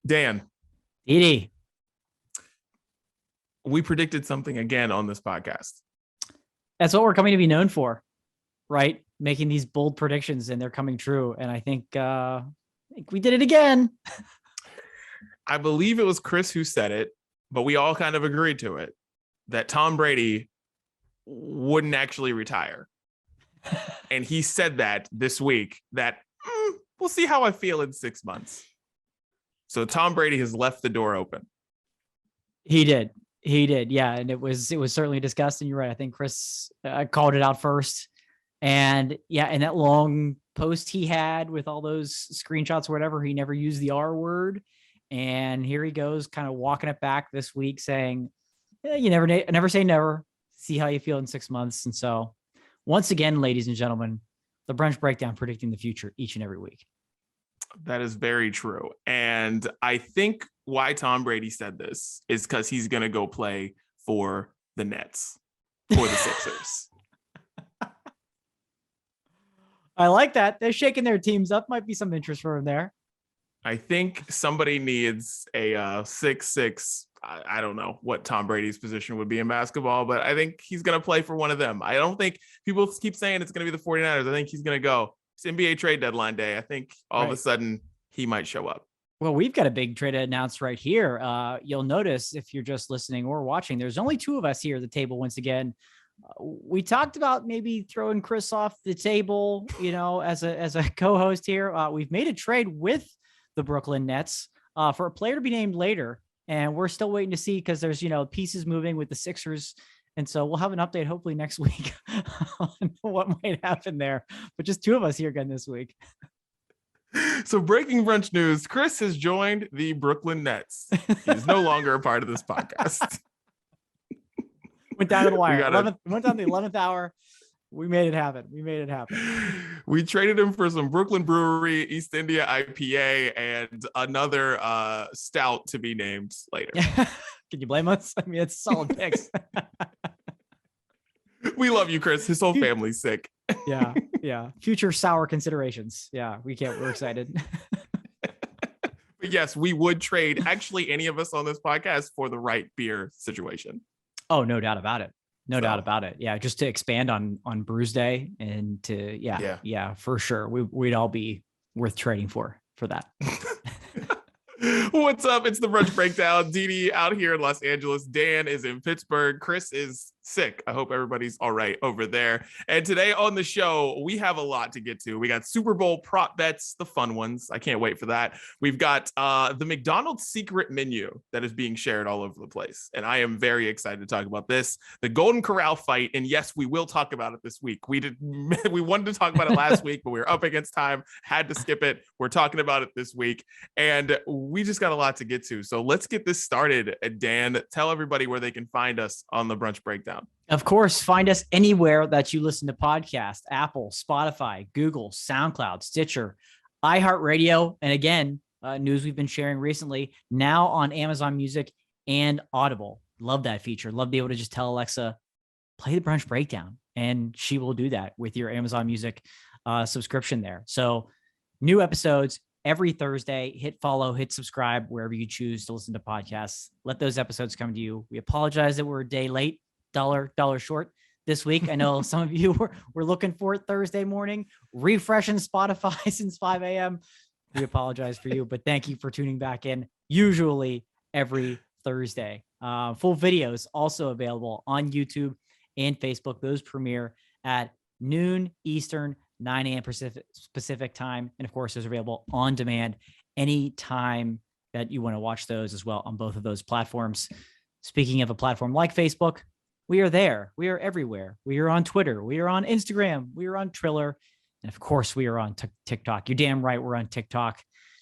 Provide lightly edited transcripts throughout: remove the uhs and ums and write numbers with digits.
Dan, Edie, we predicted something again on this podcast. that's what we're coming to be known for, right? Making these bold predictions and they're coming true. And I think we did it again. I believe it was Chris who said it, but we all kind of agreed to it, that Tom Brady wouldn't actually retire. And he said that this week, that we'll see how I feel in 6 months. So Tom Brady has left the door open. He did. Yeah. And it was certainly discussed. And you're right. I think Chris called it out first. And yeah, in that long post he had with all those screenshots or whatever, he never used the R word. And here he goes, kind of walking it back this week saying, you never say never. See how you feel in 6 months. And so once again, ladies and gentlemen, the Brunch Breakdown predicting the future each and every week. That is very true. And I think why Tom Brady said this is because he's going to go play for the Nets, for the Sixers. I like that. They're shaking their teams up. Might be some interest for him there. I think somebody needs a 6'6". I don't know what Tom Brady's position would be in basketball, but I think he's going to play for one of them. I don't think people keep saying it's going to be the 49ers. I think he's going to go. It's NBA trade deadline day. I think all of a sudden he might show up. Well, we've got a big trade announced right here. You'll notice if you're just listening or watching, there's only two of us here at the table once again. We talked about maybe throwing Chris off the table, as a co-host here. We've made a trade with the Brooklyn Nets for a player to be named later. And we're still waiting to see because there's, pieces moving with the Sixers. And so we'll have an update hopefully next week on what might happen there. But just two of us here again this week. So breaking brunch news, Chris has joined the Brooklyn Nets. He's no longer a part of this podcast. Went down to the wire. Went down the 11th hour. We made it happen. We traded him for some Brooklyn Brewery, East India IPA, and another stout to be named later. Can you blame us? I mean, it's solid picks. We love you, Chris. His whole family's sick. Yeah. Future sour considerations. Yeah, we're excited. But yes, we would trade actually any of us on this podcast for the right beer situation. Oh, no doubt about it. Doubt about it. Yeah. Just to expand on Brews Day and to, for sure. We'd all be worth trading for that. What's up? It's the Brunch Breakdown. Didi out here in Los Angeles. Dan is in Pittsburgh. Chris is sick. I hope everybody's all right over there. And today on the show, we have a lot to get to. We got Super Bowl prop bets, the fun ones. I can't wait for that. We've got the McDonald's secret menu that is being shared all over the place. And I am very excited to talk about this. The Golden Corral fight. And yes, we will talk about it this week. We wanted to talk about it last week, but we were up against time, had to skip it. We're talking about it this week. And we just got a lot to get to. So let's get this started. Dan, tell everybody where they can find us on the Brunch Breakdown. Of course, find us anywhere that you listen to podcasts: Apple, Spotify, Google, SoundCloud, Stitcher, iHeartRadio. And again, news we've been sharing recently, now on Amazon Music and Audible. Love that feature. Love to be able to just tell Alexa, play the Brunch Breakdown. And she will do that with your Amazon Music subscription there. So new episodes every Thursday. Hit follow, hit subscribe wherever you choose to listen to podcasts. Let those episodes come to you. We apologize that we're a day late, dollar short this week. I know some of you were looking for it Thursday morning, refreshing Spotify since 5 a.m. We apologize for you, but thank you for tuning back in. Usually every Thursday. Full videos also available on YouTube and Facebook. Those premiere at noon Eastern, 9 a.m. Pacific time. And of course, those are available on demand anytime that you want to watch those as well on both of those platforms. Speaking of a platform like Facebook, we are there. We are everywhere. We are on Twitter. We are on Instagram. We are on Triller. And of course, we are on TikTok. You're damn right. We're on TikTok.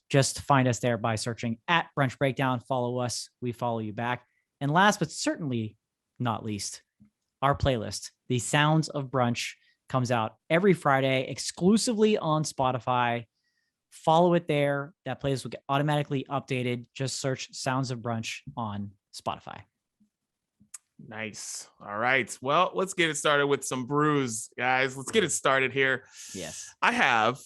Just find us there by searching at Brunch Breakdown. Follow us. We follow you back. And last, but certainly not least, our playlist, The Sounds of Brunch, comes out every Friday exclusively on Spotify. Follow it there. That playlist will get automatically updated. Just search Sounds of Brunch on Spotify. Nice. All right. Well, let's get it started with some brews, guys. Let's get it started here. Yes. I have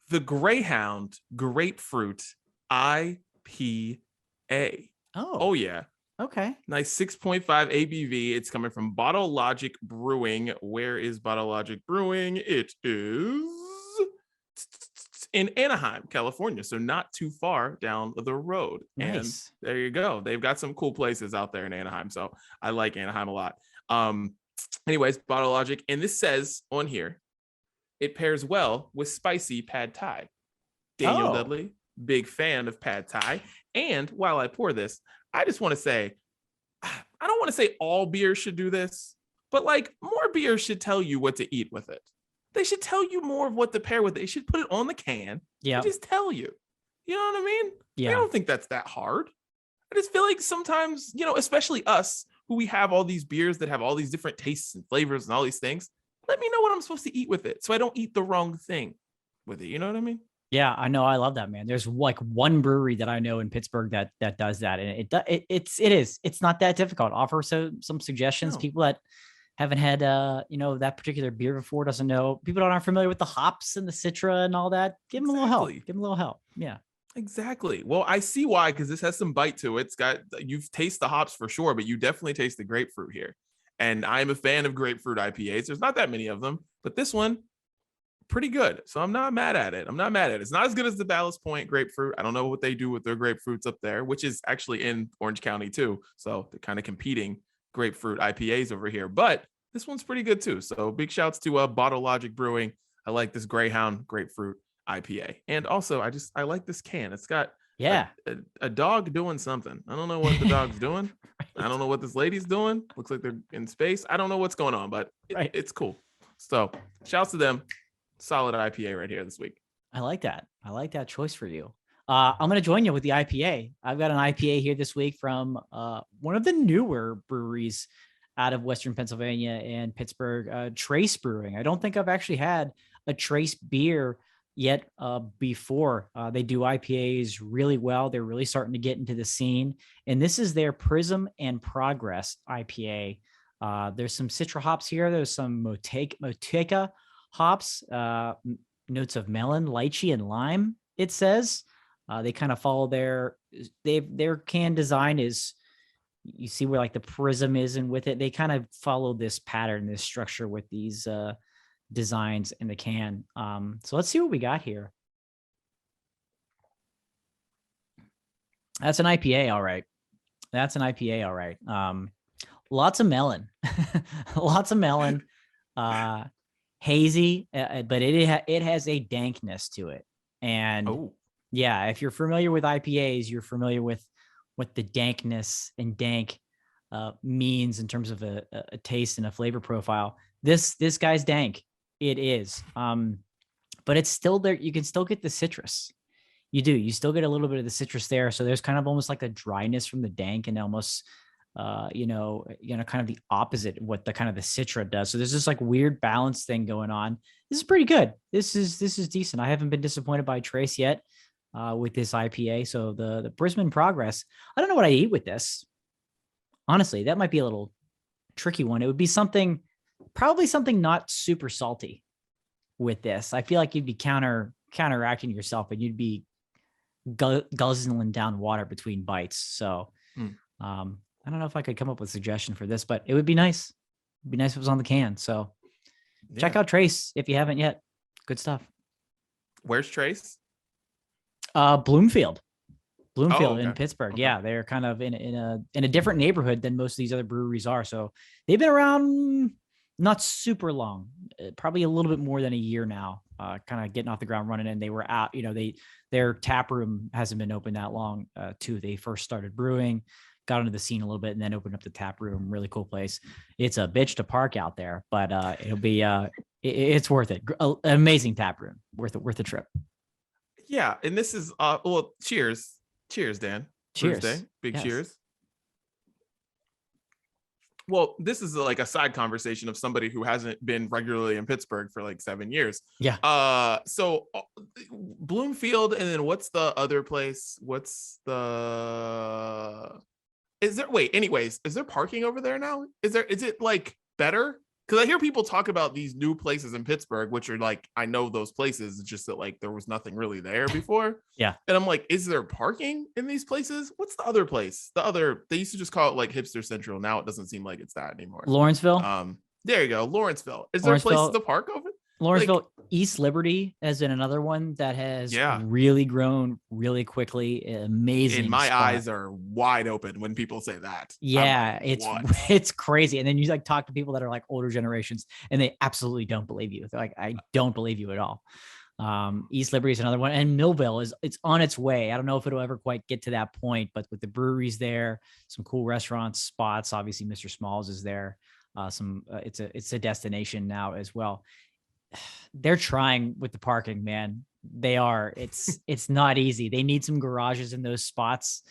the Greyhound Grapefruit IPA. Oh yeah. Okay. Nice 6.5 ABV. It's coming from Bottle Logic Brewing. Where is Bottle Logic Brewing? It is in Anaheim, California. So not too far down the road. Nice. And there you go. They've got some cool places out there in Anaheim. So I like Anaheim a lot. Anyways, Bottle Logic. And this says on here, it pairs well with spicy pad thai. Daniel Dudley, big fan of pad thai. And while I pour this, I just want to say, I don't want to say all beers should do this, but like more beers should tell you what to eat with it. They should tell you more of what to pair with it. They should put it on the can. Yeah. Just tell you. You know what I mean? Yeah. I don't think that's that hard. I just feel like sometimes, especially us, who we have all these beers that have all these different tastes and flavors and all these things. Let me know what I'm supposed to eat with it so I don't eat the wrong thing with it. You know what I mean? Yeah, I know. I love that, man. There's like one brewery that I know in Pittsburgh that does that. And it's not that difficult. Offer some suggestions. People that haven't had, that particular beer before, doesn't know. People that aren't familiar with the hops and the Citra and all that. Give them a little help. Give them a little help. Yeah. Exactly. Well, I see why, because this has some bite to it. You've tasted the hops for sure, but you definitely taste the grapefruit here. And I'm a fan of grapefruit IPAs. There's not that many of them, but this one, pretty good. So I'm not mad at it. It's not as good as the Ballast Point grapefruit. I don't know what they do with their grapefruits up there, which is actually in Orange County too. So they're kind of competing grapefruit IPAs over here, but this one's pretty good too. So big shouts to Bottle Logic Brewing. I like this Greyhound grapefruit IPA. And also I like this can. It's got a dog doing something. I don't know what the dog's doing. I don't know what this lady's doing. Looks like they're in space. I don't know what's going on, but it's cool. So shouts to them. Solid IPA right here this week. I like that. I like that choice for you. I'm going to join you with the IPA. I've got an IPA here this week from one of the newer breweries out of Western Pennsylvania and Pittsburgh, Trace Brewing. I don't think I've actually had a Trace beer yet before. They do IPAs really well. They're really starting to get into the scene. And this is their Prism and Progress IPA. There's some Citra hops here. There's some Moteca hops, notes of melon, lychee, and lime, it says. They kind of follow their can design is, you see where like the prism is, and with it, they kind of follow this pattern, this structure with these designs in the can. So let's see what we got here. That's an IPA, all right. Lots of melon, lots of melon, hazy, but it has a dankness to it. And yeah, if you're familiar with IPAs, you're familiar with what the dankness and dank means in terms of a taste and a flavor profile. This guy's dank. It is. But it's still there. You can still get the citrus. You do. You still get a little bit of the citrus there. So there's kind of almost like a dryness from the dank, and almost kind of the opposite of what the kind of the Citra does. So there's this like weird balance thing going on. This is pretty good. This is decent. I haven't been disappointed by Trace yet with this IPA. So the Brisbane Progress, I don't know what I eat with this. Honestly, that might be a little tricky one. It would be probably something not super salty with this. I feel like you'd be counteracting yourself, and you'd be guzzling down water between bites. So, I don't know if I could come up with a suggestion for this, but it would be nice. It'd be nice if it was on the can. So check out Trace if you haven't yet. Good stuff. Where's Trace? Bloomfield in Pittsburgh. Okay. Yeah. They're kind of in a different neighborhood than most of these other breweries are. So they've been around not super long, probably a little bit more than a year now, kind of getting off the ground running. And they were out, their tap room hasn't been open that long too. They first started brewing, got into the scene a little bit, and then opened up the tap room. Really cool place. It's a bitch to park out there, but it'll be it's worth it. An amazing tap room, worth a trip. Yeah, and this is cheers, Dan. Cheers, Thursday. Big yes. Cheers. Well, this is like a side conversation of somebody who hasn't been regularly in Pittsburgh for like 7 years. Yeah. So Bloomfield, and then what's the other place? Is there parking over there now? Is it like better? Because I hear people talk about these new places in Pittsburgh, which are like, I know those places. It's just that like there was nothing really there before. Yeah. And I'm like, is there parking in these places? What's the other place? They used to just call it like Hipster Central. Now it doesn't seem like it's that anymore. Lawrenceville. There you go. Lawrenceville. Is there places to park over? Lawrenceville, East Liberty has been another one that has really grown really quickly. Amazing. And my eyes are wide open when people say that. Yeah, it's crazy. And then you like talk to people that are like older generations and they absolutely don't believe you. They're like, I don't believe you at all. East Liberty is another one. And Millville it's on its way. I don't know if it'll ever quite get to that point, but with the breweries there, some cool restaurant spots, obviously Mr. Smalls is there. It's a destination now as well. They're trying with the parking, man. They are. It's not easy. They need some garages in those spots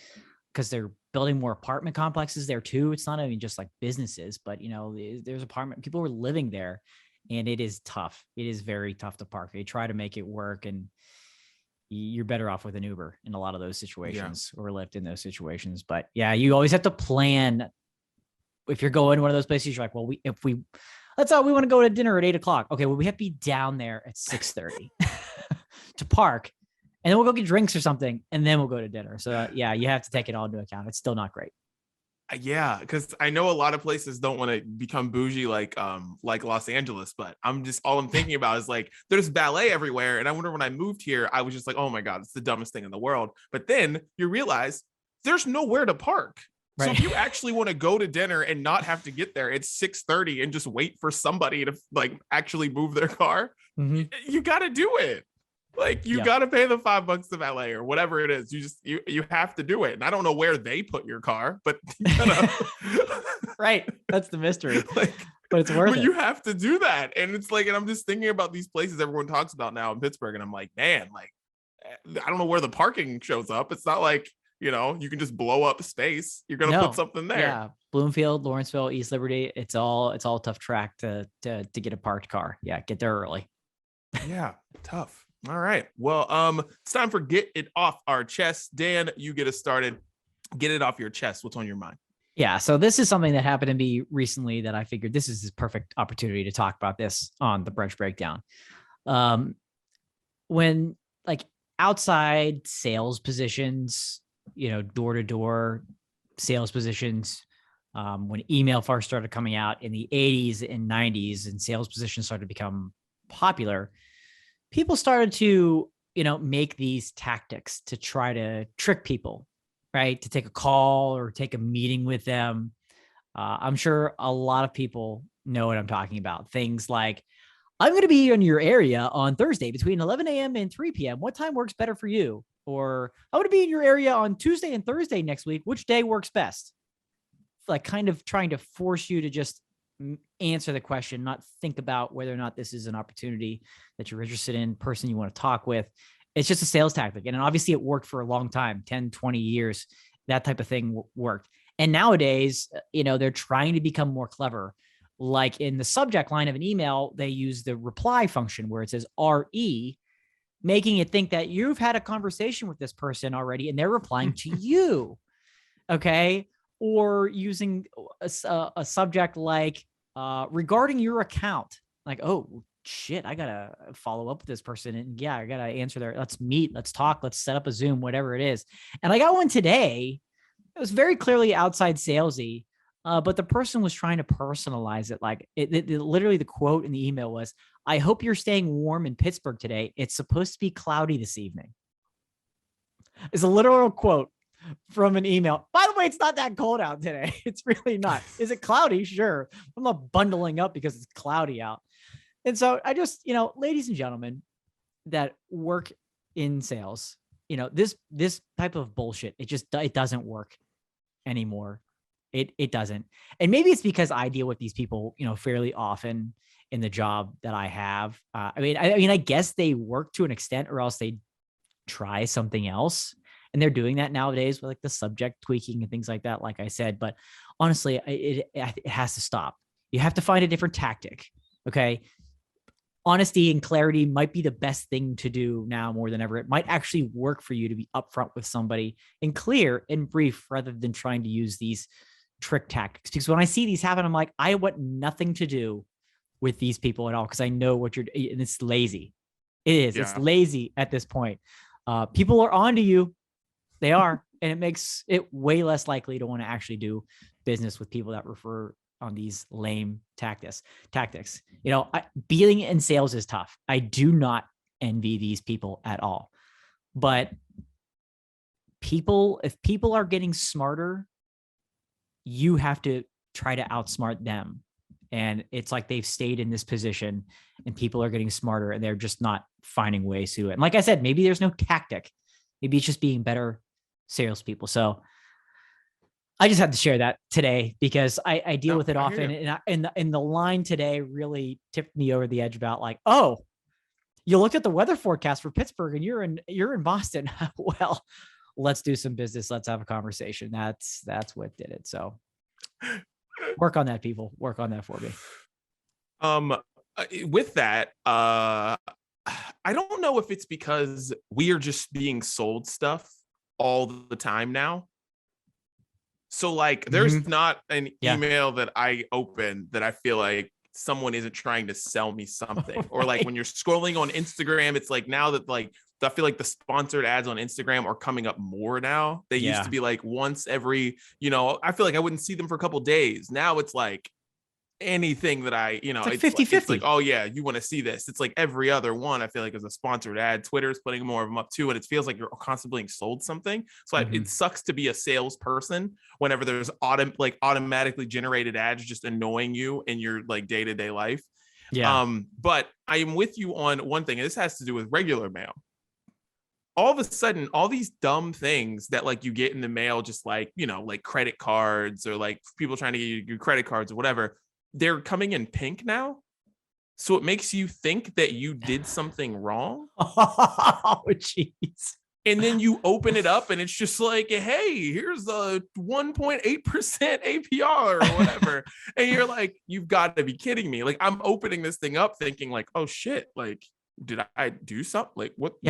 because they're building more apartment complexes there too. It's not even just like businesses, but there's apartment people are living there, and it is tough. It is very tough to park. They try to make it work, and you're better off with an Uber in a lot of those situations or Lyft in those situations. But yeah, you always have to plan. If you're going to one of those places, you're like, well, let's we want to go to dinner at 8:00. Okay, well, we have to be down there at 6:30 to park, and then we'll go get drinks or something, and then we'll go to dinner. So yeah, you have to take it all into account. It's still not great. Yeah, because I know a lot of places don't want to become bougie like Los Angeles, but all I'm thinking about is like there's ballet everywhere, and I wonder when I moved here, I was just like, oh my god, it's the dumbest thing in the world. But then you realize there's nowhere to park. Right. So if you actually want to go to dinner and not have to get there at 6:30 and just wait for somebody to like actually move their car, you got to do it. Like you got to pay the $5 of LA or whatever it is. You have to do it. And I don't know where they put your car, but right. That's the mystery. But it's worth it. You have to do that. And it's like, and I'm just thinking about these places everyone talks about now in Pittsburgh. And I'm like, man, like, I don't know where the parking shows up. It's not like, you can just blow up space. You're going to put something there. Yeah. Bloomfield, Lawrenceville, East Liberty. It's all tough track to get a parked car. Yeah. Get there early. Yeah. Tough. All right. Well, it's time for Get It Off Our Chest. Dan, you get us started. Get it off your chest. What's on your mind? Yeah. So this is something that happened to me recently that I figured this is the perfect opportunity to talk about this on the Brunch Breakdown. When like outside sales positions, door-to-door sales positions, when email first started coming out in the 80s and 90s and sales positions started to become popular, people started to, make these tactics to try to trick people, right? To take a call or take a meeting with them. I'm sure a lot of people know what I'm talking about. Things like, I'm going to be in your area on Thursday between 11 a.m. and 3 p.m. What time works better for you? Or I'm going to be in your area on Tuesday and Thursday next week. Which day works best? Like kind of trying to force you to just answer the question, not think about whether or not this is an opportunity that you're interested in, person you want to talk with. It's just a sales tactic. And obviously it worked for a long time, 10, 20 years, that type of thing worked. And nowadays, they're trying to become more clever. Like in the subject line of an email, they use the reply function where it says RE, making it think that you've had a conversation with this person already and they're replying to you. Okay. Or using a subject like regarding your account, like, oh shit, I gotta follow up with this person, and I gotta answer their. Let's meet, let's talk, let's set up a Zoom, whatever it is. And I got one today. It was very clearly outside salesy, but the person was trying to personalize it. Like it literally, the quote in the email was, "I hope you're staying warm in Pittsburgh today. It's supposed to be cloudy this evening." It's a literal quote from an email. By the way, it's not that cold out today. It's really not. Is it cloudy? Sure. I'm not bundling up because it's cloudy out. And so I just, ladies and gentlemen that work in sales, this type of bullshit, it doesn't work anymore. It doesn't. And maybe it's because I deal with these people, fairly often in the job that I have. I guess they work to an extent, or else they try something else. And they're doing that nowadays with like the subject tweaking and things like that, like I said. But honestly, it has to stop. You have to find a different tactic. Okay. Honesty and clarity might be the best thing to do now more than ever. It might actually work for you to be upfront with somebody and clear and brief rather than trying to use these trick tactics. Because when I see these happen, I'm like, I want nothing to do with these people at all because I know what you're, and it's lazy. It is. Yeah. It's lazy at this point. People are onto you. They are. And it makes it way less likely to want to actually do business with people that refer on these lame tactics. You know, being in sales is tough. I do not envy these people at all. But if people are getting smarter, you have to try to outsmart them. And it's like they've stayed in this position and people are getting smarter and they're just not finding ways to it. And like I said, maybe there's no tactic. Maybe it's just being better salespeople. So I just had to share that today because I deal with it often. And the line today really tipped me over the edge about like, oh, you looked at the weather forecast for Pittsburgh and you're in Boston. Well, let's do some business. Let's have a conversation. That's what did it. So work on that, people. Work on that for me. With that, I don't know if it's because we are just being sold stuff all the time now. So like there's not an email that I open that I feel like someone isn't trying to sell me something. Right. Or like when you're scrolling on Instagram, it's like now that like I feel like the sponsored ads on Instagram are coming up more now. They used to be like once every, I feel like I wouldn't see them for a couple of days. Now it's like anything that I, it's like 50-50. It's like, oh yeah, you want to see this. It's like every other one I feel like is a sponsored ad. Twitter's putting more of them up too. And it feels like you're constantly being sold something. So it sucks to be a salesperson whenever there's automatically generated ads just annoying you in your like day-to-day life. Yeah. But I am with you on one thing, and this has to do with regular mail. All of a sudden, all these dumb things that like you get in the mail, just like, like credit cards or like people trying to get you credit cards or whatever, they're coming in pink now. So it makes you think that you did something wrong. Oh, jeez. And then you open it up and it's just like, hey, here's a 1.8% APR or whatever. And you're like, you've got to be kidding me. Like I'm opening this thing up thinking like, oh shit, like, did I do something? Like what do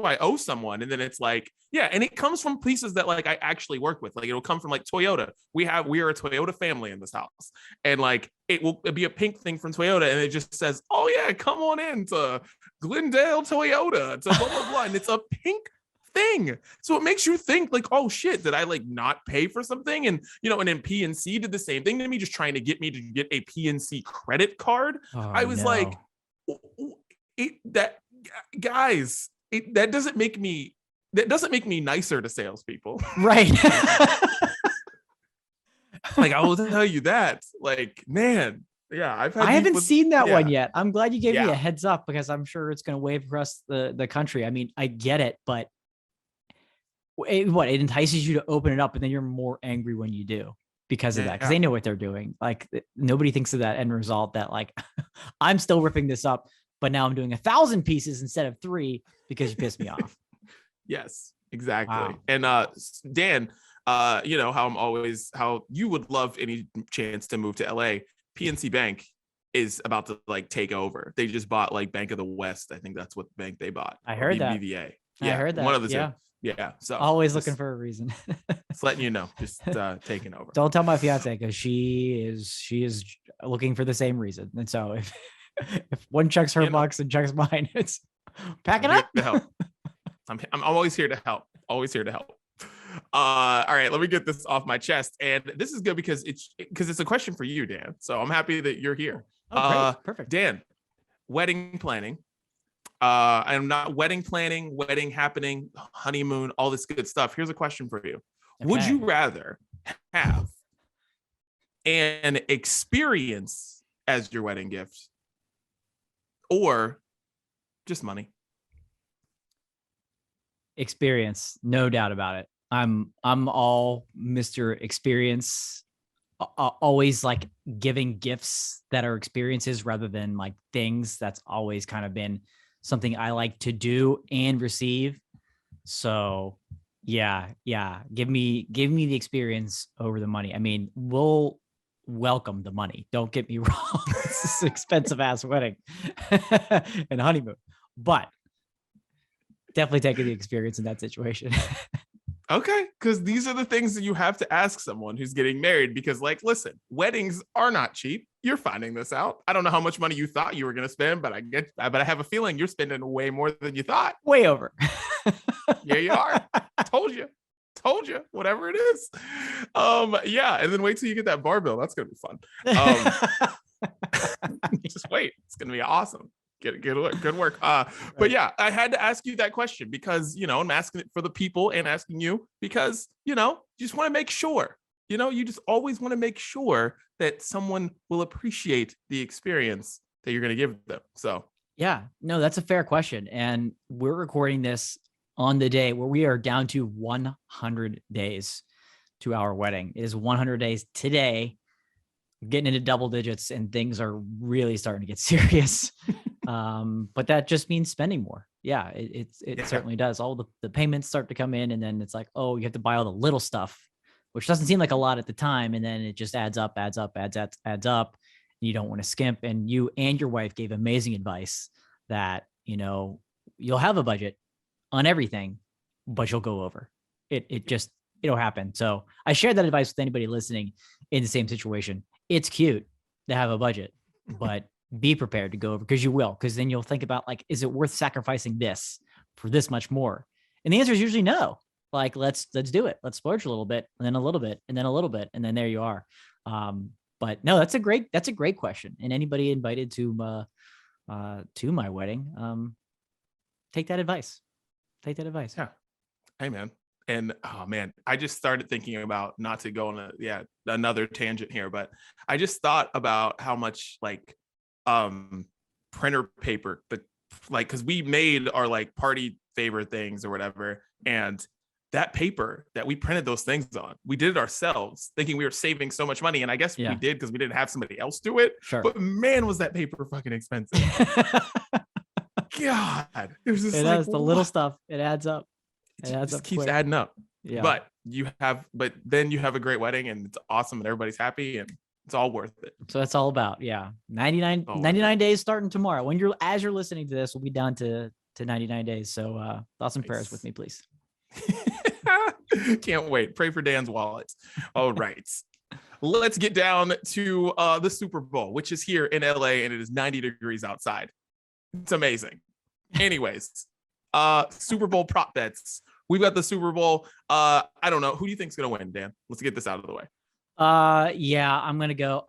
I owe someone? And then it's like, yeah. And it comes from places that like I actually work with. Like it'll come from like Toyota. We are a Toyota family in this house. And like, it will be a pink thing from Toyota. And it just says, oh yeah, come on in to Glendale Toyota to blah, blah, blah. And it's a pink thing. So it makes you think like, oh shit, did I like not pay for something? And, and then PNC did the same thing to me, just trying to get me to get a PNC credit card. I was like, that doesn't make me nicer to salespeople. Right. Like I will tell you that, like, man, yeah, I haven't seen that one yet. I'm glad you gave me a heads up because I'm sure it's going to wave across the country. I mean, I get it, but it entices you to open it up and then you're more angry when you do because of that, because they know what they're doing. Like nobody thinks of that end result that like, I'm still ripping this up, but now I'm doing 1,000 pieces instead of 3 because you pissed me off. Yes, exactly. Wow. And Dan, how you would love any chance to move to LA. PNC Bank is about to like take over. They just bought like Bank of the West. I think that's what bank they bought. I heard that. BVA. Yeah, I heard that. One of the two. Yeah. So always looking for a reason. Just letting you know, just taking over. Don't tell my fiance because she is looking for the same reason. And so if one checks her box and checks mine, it's packing up. To help. I'm always here to help. Always here to help. All right, let me get this off my chest. And this is good because it's a question for you, Dan. So I'm happy that you're here. Oh, great. Perfect. Dan, wedding planning. I'm not wedding planning, wedding happening, honeymoon, all this good stuff. Here's a question for you. Okay. Would you rather have an experience as your wedding gift or just money? Experience, no doubt about it. I'm all Mr. Experience, always like giving gifts that are experiences rather than like things. That's always kind of been something I like to do and receive. So yeah. Give me the experience over the money. I mean, we'll welcome the money. Don't get me wrong. This is an expensive ass wedding and honeymoon, but definitely taking the experience in that situation. Okay, because these are the things that you have to ask someone who's getting married, because like, listen, weddings are not cheap. You're finding this out. I don't know how much money you thought you were going to spend, but I have a feeling you're spending way more than you thought. Way over. Yeah, you are. Told you, whatever it is. Yeah, and then wait till you get that bar bill. That's gonna be fun. Just wait, it's gonna be awesome. Good work. But yeah, I had to ask you that question because, I'm asking it for the people and asking you because, you just want to make sure, you just always want to make sure that someone will appreciate the experience that you're going to give them. So yeah, no, that's a fair question. And we're recording this on the day where we are down to 100 days to our wedding. It is 100 days today, getting into double digits, and things are really starting to get serious. But that just means spending more. Yeah, it certainly does. All the payments start to come in, and then it's like, oh, you have to buy all the little stuff, which doesn't seem like a lot at the time. And then it just adds up. You don't want to skimp. And you and your wife gave amazing advice that, you'll have a budget on everything, but you'll go over. It'll happen. So I shared that advice with anybody listening in the same situation. It's cute to have a budget, but be prepared to go over, because you will, because then you'll think about like, is it worth sacrificing this for this much more? And the answer is usually no. Like, let's do it. Let's splurge a little bit, and then a little bit, and then a little bit, and then there you are. But no, that's a great question. And anybody invited to my wedding, take that advice. Yeah. Hey, man. And oh man, I just started thinking about, not to go on another tangent here, but I just thought about how much like printer paper, because we made our like party favor things or whatever, and that paper that we printed those things on, we did it ourselves, thinking we were saving so much money, and I guess we did because we didn't have somebody else do it. Sure. But man, was that paper fucking expensive. God, it was just the little stuff. It adds up. It just keeps adding up. Yeah. But then you have a great wedding, and it's awesome, and everybody's happy, and it's all worth it. So that's all about, 99 days starting tomorrow. As you're listening to this, we'll be down to 99 days. So thoughts and prayers with me, please. Can't wait. Pray for Dan's wallet. All right. Let's get down to the Super Bowl, which is here in LA, and it is 90 degrees outside. It's amazing. Anyways, Super Bowl prop bets. We've got the Super Bowl. I don't know. Who do you think's going to win, Dan? Let's get this out of the way. I'm going to go.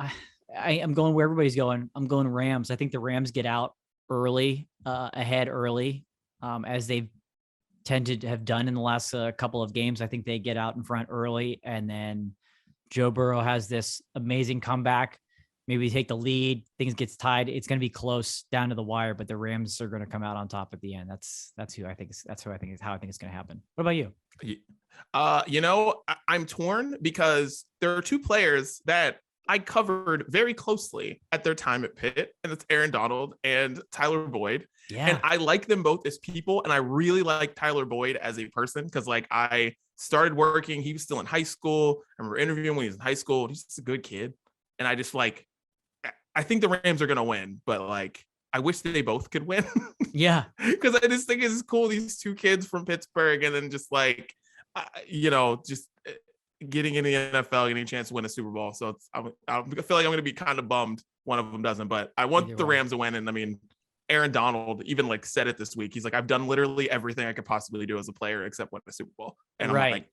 I'm going where everybody's going. I'm going Rams. I think the Rams get out early, ahead early, as they've tended to have done in the last couple of games. I think they get out in front early, and then Joe Burrow has this amazing comeback. Maybe take the lead. Things gets tied. It's going to be close down to the wire, but the Rams are going to come out on top at the end. That's who I think. How I think it's going to happen. What about you? I'm torn because there are two players that I covered very closely at their time at Pitt, and it's Aaron Donald and Tyler Boyd. Yeah. And I like them both as people, and I really like Tyler Boyd as a person because, like, I started working. He was still in high school. I remember interviewing when he was in high school. He's just a good kid, and I just I think the Rams are gonna win, but like, I wish that they both could win. Yeah, because I just think it's cool, these two kids from Pittsburgh, and then just like, just getting in the NFL, getting a chance to win a Super Bowl. So I feel like I'm going to be kind of bummed one of them doesn't, but I want the Rams to win. And I mean, Aaron Donald even like said it this week. He's like, I've done literally everything I could possibly do as a player except win a Super Bowl. And I'm like,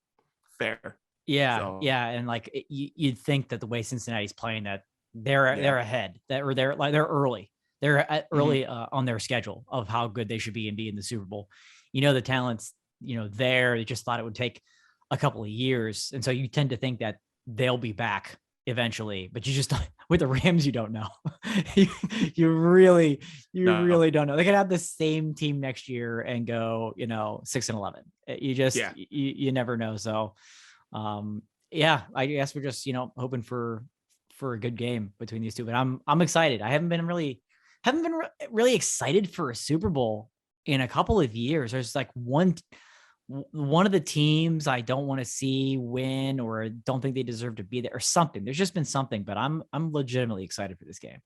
fair. Yeah. So. Yeah. And like, you'd think that the way Cincinnati's playing, that they're ahead, they're early. They're early on their schedule of how good they should be and be in the Super Bowl. The talent's, there. They just thought it would take a couple of years. And so you tend to think that they'll be back eventually, but you just, with the Rams, you don't know. you really don't know. They could have the same team next year and go, 6-11. You just, you never know. So, I guess we're just, hoping for a good game between these two, but I'm excited. I haven't been really excited for a Super Bowl in a couple of years. There's like one of the teams I don't want to see win, or don't think they deserve to be there, or something. There's just been something, but I'm legitimately excited for this game.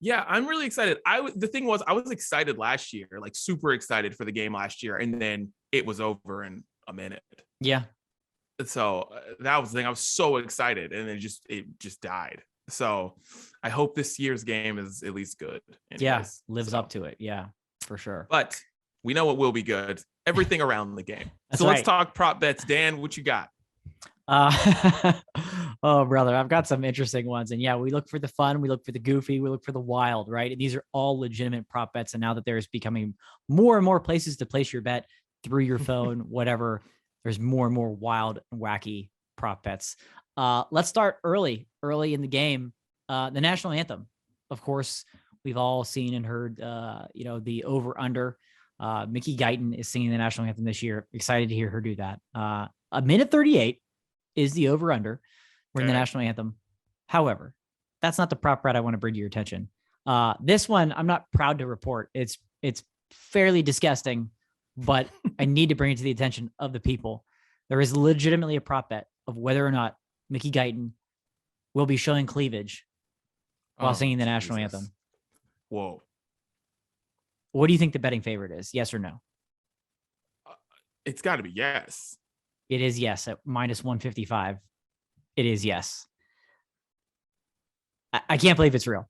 Yeah, I'm really excited. The thing was, I was excited last year, like super excited for the game last year, and then it was over in a minute. Yeah. So that was the thing. I was so excited, and it just died. So I hope this year's game is at least good. Anyways, lives up to it. Yeah, for sure. But we know it will be good. Everything around the game. So let's talk prop bets. Dan, what you got? Oh, brother, I've got some interesting ones. And yeah, we look for the fun, we look for the goofy, we look for the wild, right? And these are all legitimate prop bets. And now that there's becoming more and more places to place your bet through your phone, whatever, there's more and more wild and wacky prop bets. Let's start early in the game. The national anthem. Of course, we've all seen and heard, the over under. Mickey Guyton is singing the national anthem this year. Excited to hear her do that. A minute 38 is the over under. We're in the national anthem. However, that's not the prop bet I want to bring to your attention. This one, I'm not proud to report. It's fairly disgusting, but I need to bring it to the attention of the people. There is legitimately a prop bet of whether or not Mickey Guyton will be showing cleavage while singing the national anthem. Whoa. What do you think the betting favorite is? Yes or no? It's got to be yes. It is yes at minus 155. It is yes. I can't believe it's real.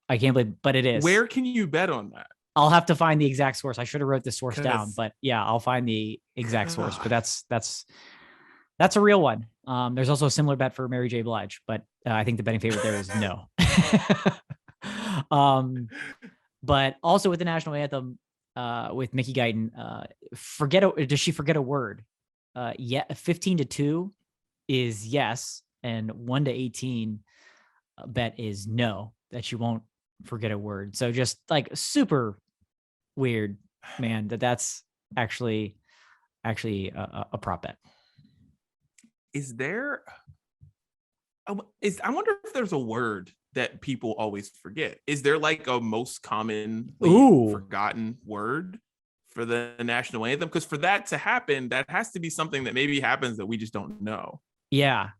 I can't believe, but it is. Where can you bet on that? I'll have to find the exact source. I should have wrote the source down, but yeah, I'll find the exact source. But that's a real one. There's also a similar bet for Mary J. Blige, but I think the betting favorite there is no. But also with the national anthem, with Mickey Guyton, does she forget a word? 15-2 is yes, and 1-18 bet is no, that she won't forget a word. So just like super weird, man, that's actually a prop bet. Is there? I wonder if there's a word that people always forget. Is there like a most common forgotten word for the national anthem? Because for that to happen, that has to be something that maybe happens that we just don't know. Yeah.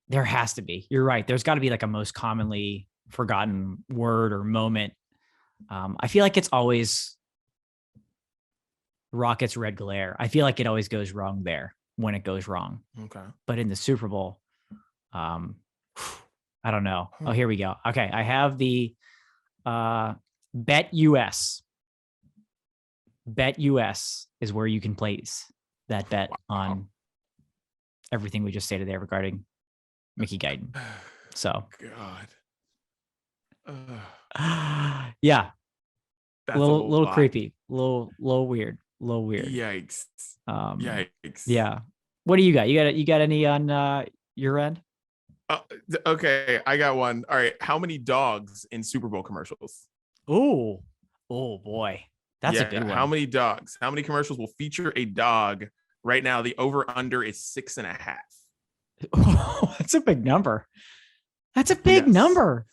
There has to be. You're right. There's got to be like a most commonly forgotten word or moment. I feel like it's always Rockets Red Glare. I feel like it always goes wrong there when it goes wrong. Okay. But in the Super Bowl, I don't know. Oh, here we go. Okay. I have the Bet US. Bet US is where you can place that bet on everything we just stated there regarding Mickey Guyton. So, God. Yeah. That's a little creepy, little weird. Yikes. Yikes. Yeah. What do you got? You got any on your end? Okay, I got one. All right. How many dogs in Super Bowl commercials? Oh boy. That's a good one. How many dogs? How many commercials will feature a dog? Right now, the over-under is 6.5. Oh, that's a big number. That's a big number.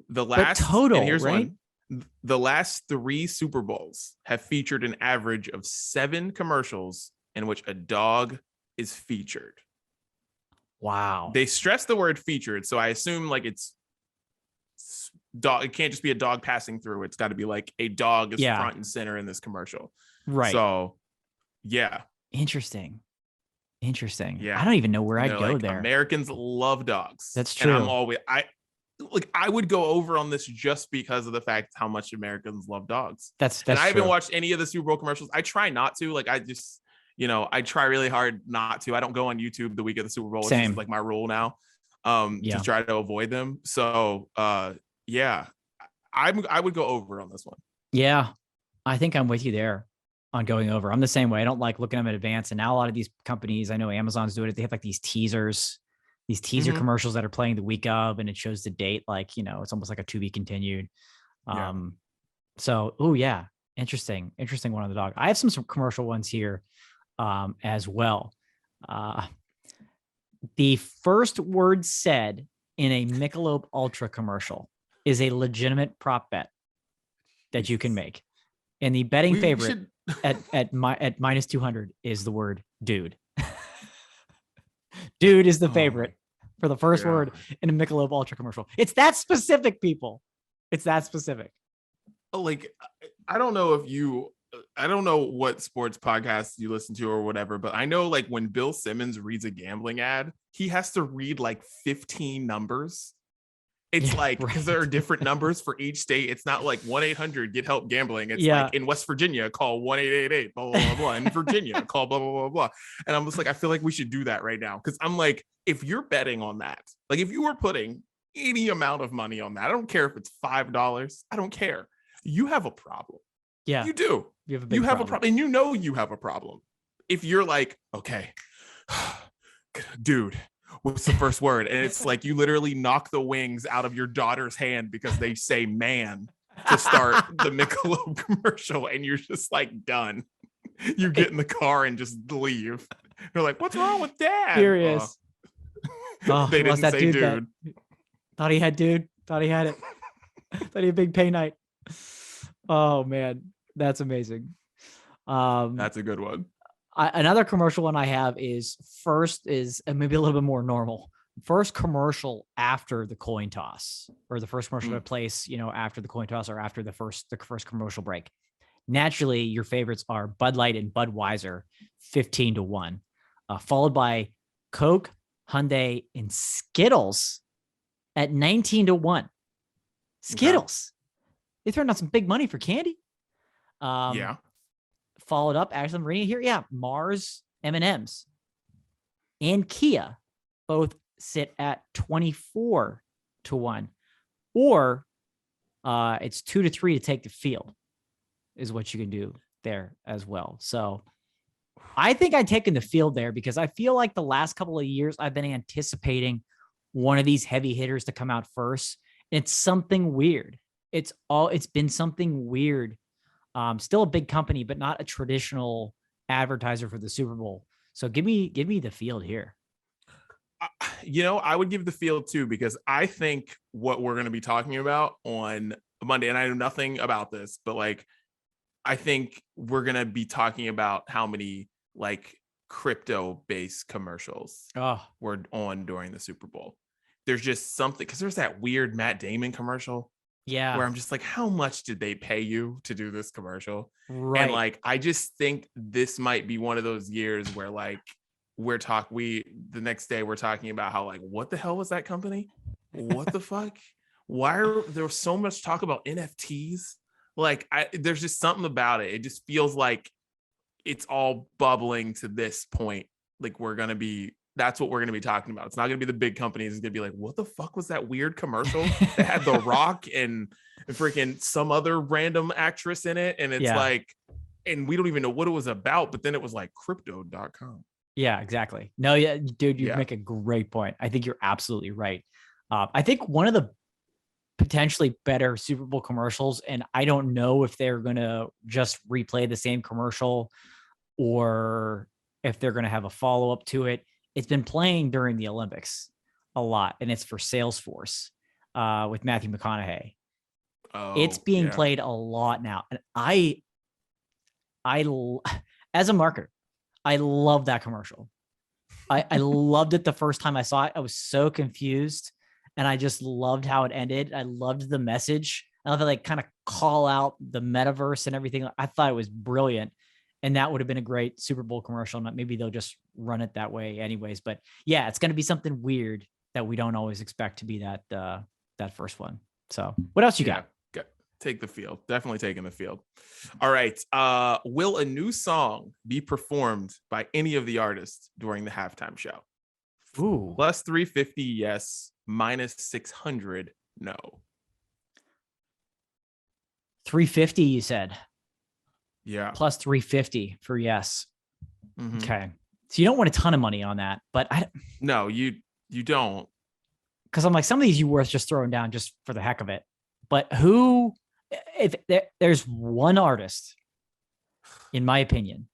The last total, and here's right? one. The last 3 Super Bowls have featured an average of 7 commercials in which a dog is featured. Wow. They stress the word featured, so I assume like it's dog. It can't just be a dog passing through. It's got to be like a dog is front and center in this commercial. Right. So, yeah. Interesting. Yeah. I don't even know where I'd go there. Americans love dogs. That's true. And I would go over on this just because of the fact how much Americans love dogs. That's and I haven't watched any of the Super Bowl commercials. I try not to. Like I just, I try really hard not to. I don't go on YouTube the week of the Super Bowl. Same. Which is like my rule now. To try to avoid them. So yeah, I would go over on this one. Yeah, I think I'm with you there on going over. I'm the same way. I don't like looking at them in advance. And now a lot of these companies, I know Amazon's doing it. They have like these teaser commercials that are playing the week of, and it shows the date. Like, it's almost like a to be continued. So, yeah, interesting one on the dog. I have some commercial ones here as well. The first word said in a Michelob Ultra commercial is a legitimate prop bet that you can make. And the betting favorite at minus 200 is the word dude. Dude is the favorite for the first word in a Michelob Ultra commercial. It's that specific, people. It's that specific. Like, I don't know if you I don't know what sports podcasts you listen to or whatever, but I know like when Bill Simmons reads a gambling ad, he has to read like 15 numbers. It's like, because there are different numbers for each state. It's not like 1-800 get help gambling. It's like in West Virginia, call 1-888 blah, blah, blah, blah. In Virginia, call blah, blah, blah, blah. And I'm just like, I feel like we should do that right now. Because I'm like, if you're betting on that, like if you were putting any amount of money on that, I don't care if it's $5, I don't care. You have a problem. Yeah. You do. You have a problem. And you know you have a problem. If you're like, okay, dude, what's the first word? And it's like you literally knock the wings out of your daughter's hand because they say man to start the Michelob commercial, and you're just like done. You get in the car and just leave. You're like, what's wrong with Dad? Furious. They didn't say dude. Thought he had dude. Thought he had it. Thought he had big pay night. Oh man, that's amazing. That's a good one. Another commercial one I have is maybe a little bit more normal. First commercial after the coin toss, or the first commercial to place, after the coin toss or after the first commercial break. Naturally, your favorites are Bud Light and Budweiser, 15-1, followed by Coke, Hyundai, and Skittles at 19-1. Skittles. They throwing out some big money for candy. Yeah. Followed up, actually, I'm reading here. Yeah, Mars, M&Ms, and Kia both sit at 24-1, or it's 2-3 to take the field, is what you can do there as well. So I think I've taken the field there because I feel like the last couple of years I've been anticipating one of these heavy hitters to come out first. It's something weird. It's been something weird. Still a big company, but not a traditional advertiser for the Super Bowl. So give me the field here. I would give the field too, because I think what we're going to be talking about on Monday, and I know nothing about this, but like, I think we're going to be talking about how many like crypto-based commercials were on during the Super Bowl. There's just something, because there's that weird Matt Damon commercial. Yeah. Where I'm just like, how much did they pay you to do this commercial? Right. And like, I just think this might be one of those years where like the next day we're talking about how like, what the hell was that company? What the fuck? Why are there was so much talk about NFTs? Like there's just something about it. It just feels like it's all bubbling to this point. Like that's what we're going to be talking about. It's not going to be the big companies. It's going to be like, what the fuck was that weird commercial that had The Rock and freaking some other random actress in it? And it's like, and we don't even know what it was about, but then it was like crypto.com. Yeah, exactly. No, yeah, dude, you make a great point. I think you're absolutely right. I think one of the potentially better Super Bowl commercials, and I don't know if they're going to just replay the same commercial or if they're going to have a follow-up to it. It's been playing during the Olympics a lot, and it's for Salesforce with Matthew McConaughey. It's being played a lot now. And I, as a marketer, I love that commercial. I loved it the first time I saw it. I was so confused, and I just loved how it ended. I loved the message. I love how they kind of call out the metaverse and everything. I thought it was brilliant. And that would have been a great Super Bowl commercial. Maybe they'll just run it that way anyways. But yeah, it's going to be something weird that we don't always expect to be that first one. So what else you got? Take the field. Definitely taking the field. All right. Will a new song be performed by any of the artists during the halftime show? Ooh. Plus 350, yes. Minus 600, no. 350, you said? Yeah. Plus 350 for yes. Mm-hmm. Okay. So you don't want a ton of money on that, but no, you don't. Because I'm like, some of these you worth just throwing down just for the heck of it. But if there's one artist, in my opinion,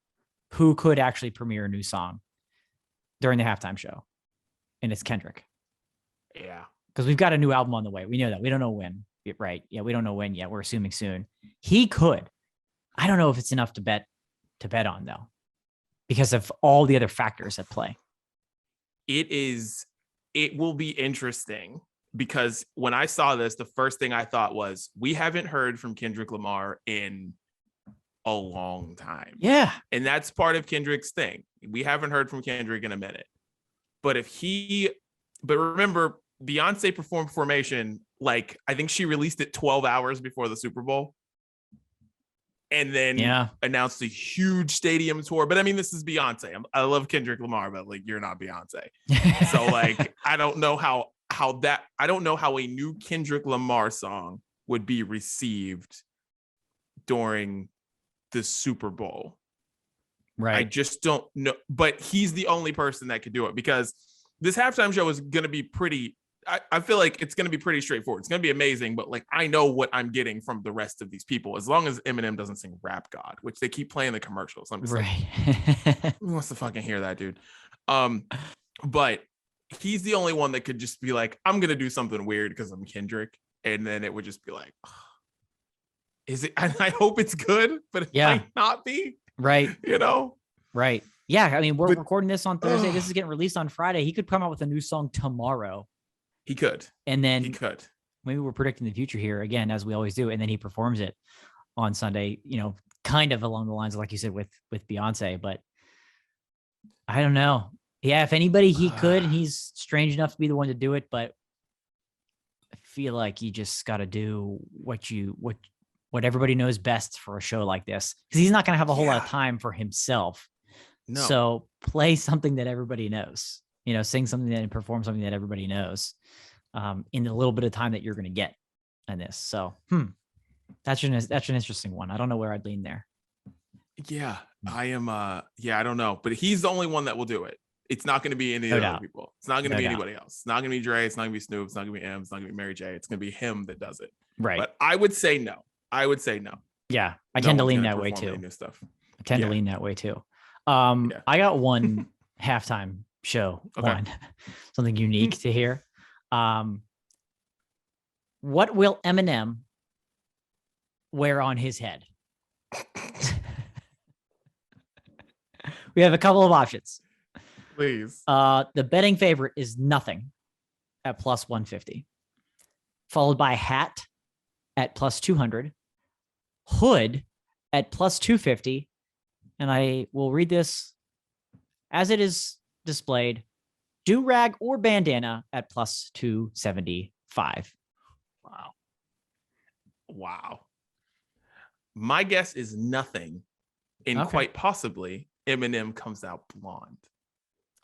who could actually premiere a new song during the halftime show, and it's Kendrick. Yeah. Because we've got a new album on the way. We know that. We don't know when. Right. Yeah. We don't know when yet. We're assuming soon. He could. I don't know if it's enough to bet on though, because of all the other factors at play. It will be interesting, because when I saw this, the first thing I thought was, we haven't heard from Kendrick Lamar in a long time. Yeah. And that's part of Kendrick's thing. We haven't heard from Kendrick in a minute. But remember, Beyonce performed Formation, like, I think she released it 12 hours before the Super Bowl. And then announced a huge stadium tour. But I mean, this is Beyonce. I love Kendrick Lamar, but like, you're not Beyonce. So like, I don't know how a new Kendrick Lamar song would be received during the Super Bowl. Right. I just don't know. But he's the only person that could do it, because this halftime show is going to be pretty. I feel like it's going to be pretty straightforward. It's going to be amazing, but like, I know what I'm getting from the rest of these people, as long as Eminem doesn't sing Rap God, which they keep playing the commercials. I'm just like, who wants to fucking hear that, dude? But he's the only one that could just be like, I'm going to do something weird because I'm Kendrick. And then it would just be like, oh, is it? And I hope it's good, but it might not be. Right. You know? Right. Yeah. I mean, we're recording this on Thursday. This is getting released on Friday. He could come out with a new song tomorrow. He could. And then he could. Maybe we're predicting the future here again, as we always do. And then he performs it on Sunday, you know, kind of along the lines of, like you said, with Beyonce. But I don't know. Yeah, if anybody, he could, and he's strange enough to be the one to do it. But I feel like you just got to do what everybody knows best for a show like this, because he's not going to have a whole lot of time for himself. No. So play something that everybody knows. You know, sing something and perform something that everybody knows in the little bit of time that you're going to get in this. So, that's an interesting one. I don't know where I'd lean there. Yeah, I am. I don't know, but he's the only one that will do it. It's not going to be any of the other people. It's not going to be anybody else. It's not going to be Dre. It's not going to be Snoop. It's not going to be M. It's not going to be Mary J. It's going to be him that does it. Right. But I would say no. Yeah, I tend to lean that way too. I got one halftime show one, something unique to hear. What will Eminem wear on his head? We have a couple of options. Please. The betting favorite is nothing at plus 150, followed by hat at plus 200, hood at plus 250, and I will read this as it is displayed, do-rag or bandana at plus 275. Wow. My guess is nothing, and quite possibly Eminem comes out blonde.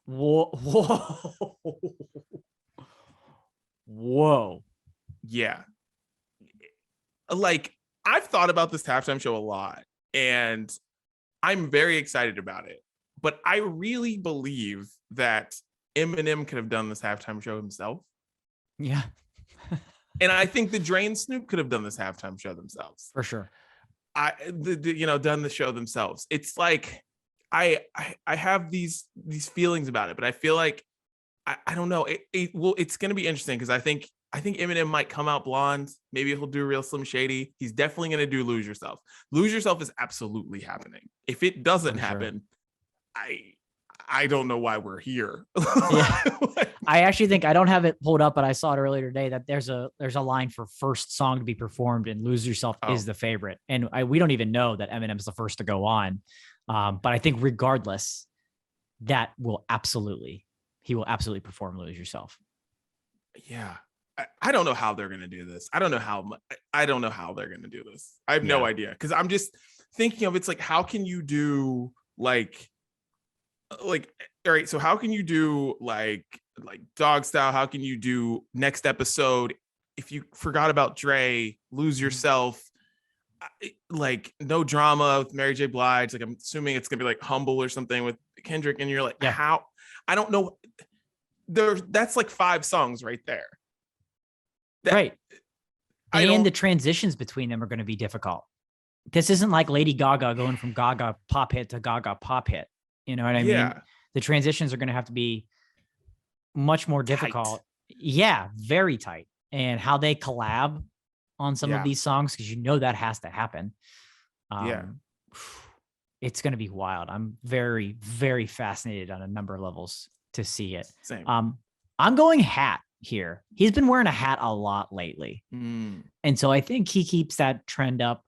Whoa. Yeah. Like, I've thought about this halftime show a lot, and I'm very excited about it. But I really believe that Eminem could have done this halftime show himself. Yeah. And I think the Dre and Snoop could have done this halftime show themselves. For sure. Done the show themselves. It's like, I have these feelings about it, but I feel like, I don't know. It's going to be interesting, because I think Eminem might come out blonde. Maybe he'll do Real Slim Shady. He's definitely going to do Lose Yourself. Lose Yourself is absolutely happening. If it doesn't happen, I don't know why we're here. I actually think, I don't have it pulled up, but I saw it earlier today that there's a line for first song to be performed, and Lose Yourself is the favorite. And we don't even know that Eminem's the first to go on. But I think regardless, he will absolutely perform Lose Yourself. Yeah. I don't know how they're going to do this. I don't know how they're going to do this. I have no idea. Cause I'm just thinking of, it's like, how can you do like, all right. So how can you do like Dog Style? How can you do Next Episode? If you forgot about Dre, Lose Yourself, like No Drama with Mary J. Blige. Like, I'm assuming it's going to be like Humble or something with Kendrick. And you're like, how? I don't know. That's like 5 songs right there. Right. And the transitions between them are going to be difficult. This isn't like Lady Gaga going from Gaga pop hit to Gaga pop hit. You know what I mean? The transitions are going to have to be much more difficult. Tight. Yeah, very tight. And how they collab on some of these songs, because that has to happen. It's going to be wild. I'm very, very fascinated on a number of levels to see it. Same. I'm going hat here. He's been wearing a hat a lot lately. And so I think he keeps that trend up.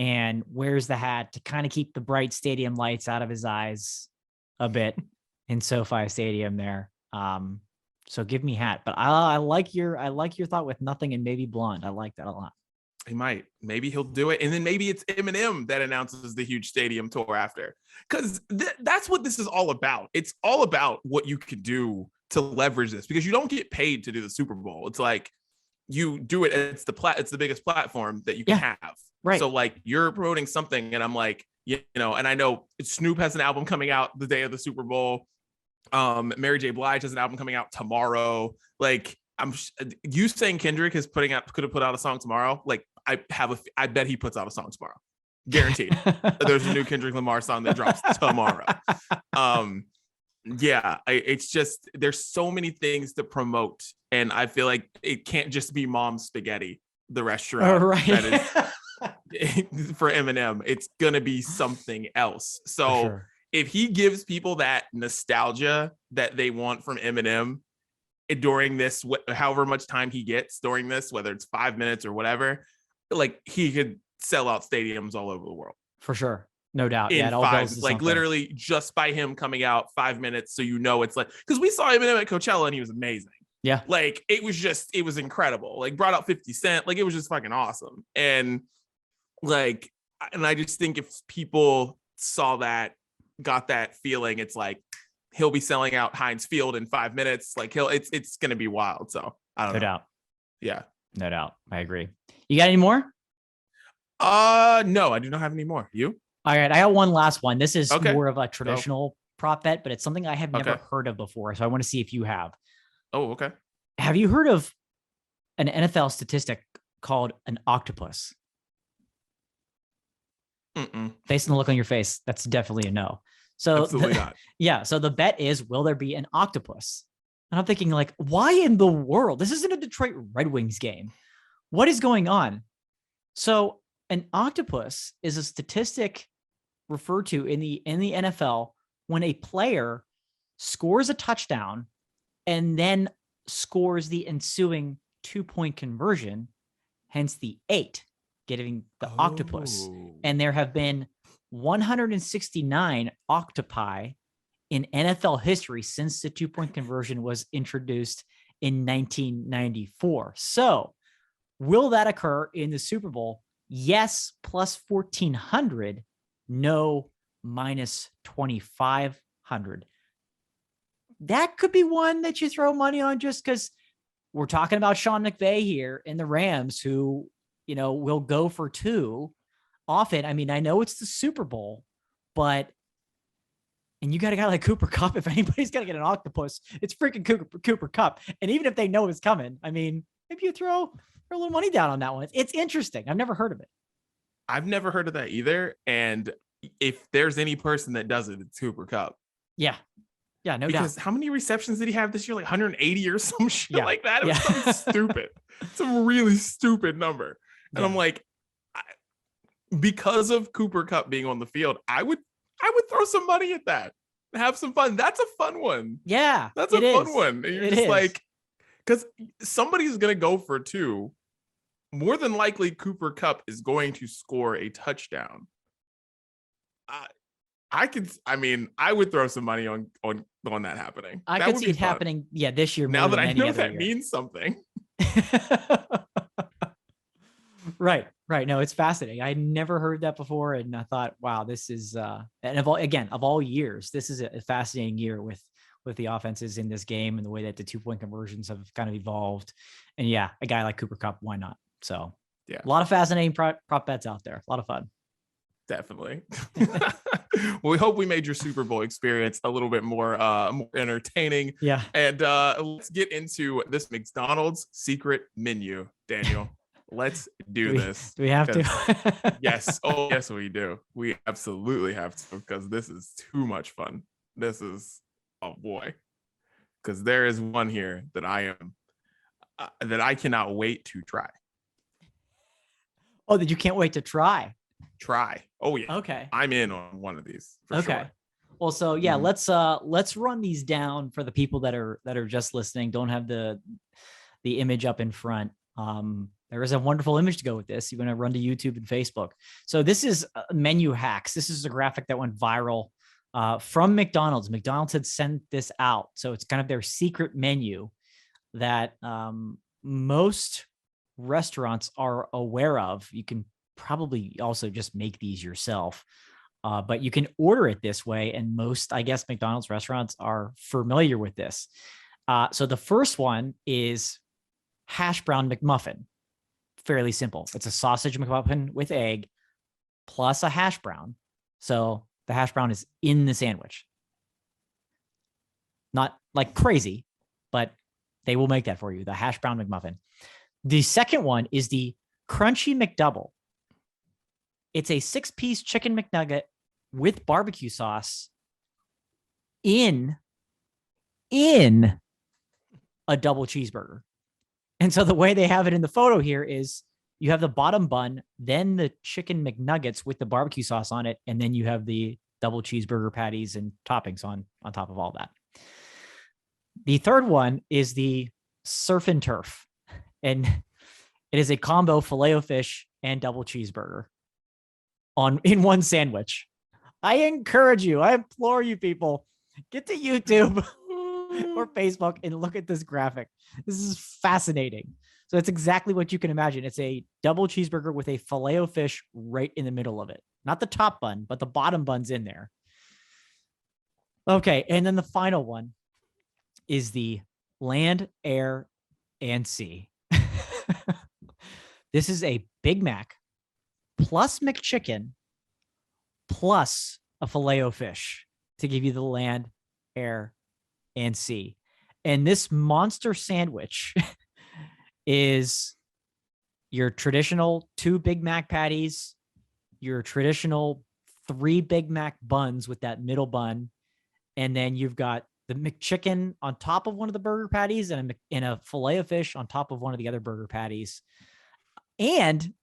and wears the hat to kind of keep the bright stadium lights out of his eyes a bit in SoFi Stadium there. So give me hat, but I like your thought with nothing and maybe blonde. I like that a lot. He might. Maybe he'll do it. And then maybe it's Eminem that announces the huge stadium tour after. Because that's what this is all about. It's all about what you can do to leverage this, because you don't get paid to do the Super Bowl. It's like you do it. It's the biggest platform that you can have. Right. So like you're promoting something, and I'm like, and I know Snoop has an album coming out the day of the Super Bowl. Mary J. Blige has an album coming out tomorrow. Like you saying Kendrick could have put out a song tomorrow. Like I bet he puts out a song tomorrow. Guaranteed. There's a new Kendrick Lamar song that drops tomorrow. It's just, there's so many things to promote, and I feel like it can't just be Mom's Spaghetti, the restaurant. Right. That is for Eminem. It's gonna be something else. So if he gives people that nostalgia that they want from Eminem during this, however much time he gets during this, whether it's 5 minutes or whatever, like he could sell out stadiums all over the world. For sure. No doubt. It all like something. Literally just by him coming out 5 minutes. So, it's like, because we saw Eminem at Coachella and he was amazing. Yeah. Like it was incredible. Like brought out 50 Cent. Like it was just fucking awesome. And I just think if people saw that, got that feeling, it's like he'll be selling out Heinz Field in 5 minutes. Like it's going to be wild. So I don't know. No doubt. Yeah. No doubt. I agree. You got any more? No, I do not have any more. You? All right. I got one last one. This is more of a traditional prop bet, but it's something I have never heard of before. So I want to see if you have. Oh, okay. Have you heard of an NFL statistic called an octopus? Based on the look on your face, that's definitely a no. So absolutely not. Yeah. So the bet is, will there be an octopus? And I'm thinking, like, why in the world? This isn't a Detroit Red Wings game. What is going on? So an octopus is a statistic referred to in the NFL when a player scores a touchdown and then scores the ensuing 2-point conversion, hence the 8, giving the octopus. And there have been 169 octopi in NFL history since the 2-point conversion was introduced in 1994. So will that occur in the Super Bowl? Yes, plus 1,400. No, minus 2,500. That could be one that you throw money on, just because we're talking about Sean McVay here in the Rams, who, will go for 2 often. I mean, I know it's the Super Bowl, and you got a guy like Cooper Kupp. If anybody's going to get an octopus, it's freaking Cooper Kupp. And even if they know it's coming, I mean, maybe you throw a little money down on that one. It's interesting. I've never heard of it. I've never heard of that either. And if there's any person that does it, it's Cooper Kupp. Yeah. Yeah, no doubt. Because how many receptions did he have this year? Like 180 or some shit like that? It was something stupid. It's a really stupid number. And I'm like, because of Cooper Kupp being on the field, I would throw some money at that. Have some fun. That's a fun one. Yeah. That's a fun one. And you're just like, because somebody's going to go for 2. More than likely, Cooper Kupp is going to score a touchdown. I would throw some money on that happening. I could see it happening. Yeah, this year. Now that I know that means something. Right. No, it's fascinating. I never heard that before, and I thought, wow, this is and of all years, this is a fascinating year with the offenses in this game and the way that the 2-point conversions have kind of evolved. And yeah, a guy like Cooper Kupp, why not? So a lot of fascinating prop bets out there. A lot of fun. Definitely. Well, we hope we made your Super Bowl experience a little bit more entertaining. Yeah. And let's get into this McDonald's secret menu, Daniel. Let's do this. Do we have to? Yes. Oh, yes, we do. We absolutely have to, because this is too much fun. This is, oh boy. Because there is one here that that I cannot wait to try. Oh, that you can't wait to try. Oh yeah. Okay. I'm in on one of these. For sure. Well, so yeah, let's run these down for the people that are just listening. Don't have the image up in front. there is a wonderful image to go with this. You're going to run to YouTube and Facebook. So this is menu hacks. This is a graphic that went viral from McDonald's. McDonald's had sent this out. So it's kind of their secret menu that most restaurants are aware of. You can probably also just make these yourself, but you can order it this way. And most, I guess, McDonald's restaurants are familiar with this. So the first one is hash brown McMuffin. Fairly simple. It's a sausage McMuffin with egg plus a hash brown. So the hash brown is in the sandwich. Not like crazy, but they will make that for you. The hash brown McMuffin. The second one is the crunchy McDouble. It's a 6-piece chicken McNugget with barbecue sauce in a double cheeseburger. And so the way they have it in the photo here is you have the bottom bun, then the chicken McNuggets with the barbecue sauce on it, and then you have the double cheeseburger patties and toppings on top of all that. The third one is the surf and turf, and it is a combo filet-o-fish and double cheeseburger in one sandwich. I encourage you, I implore you people, get to YouTube or Facebook and look at this graphic. This is fascinating. So it's exactly what you can imagine. It's a double cheeseburger with a filet-o-fish right in the middle of it. Not the top bun, but the bottom bun's in there. Okay, and then the final one is the land, air, and sea. This is a Big Mac plus McChicken plus a filet-o-fish to give you the land, air, and sea. And this monster sandwich is your traditional 2 Big Mac patties, your traditional 3 Big Mac buns with that middle bun, and then you've got the McChicken on top of one of the burger patties and a filet-o-fish on top of one of the other burger patties. And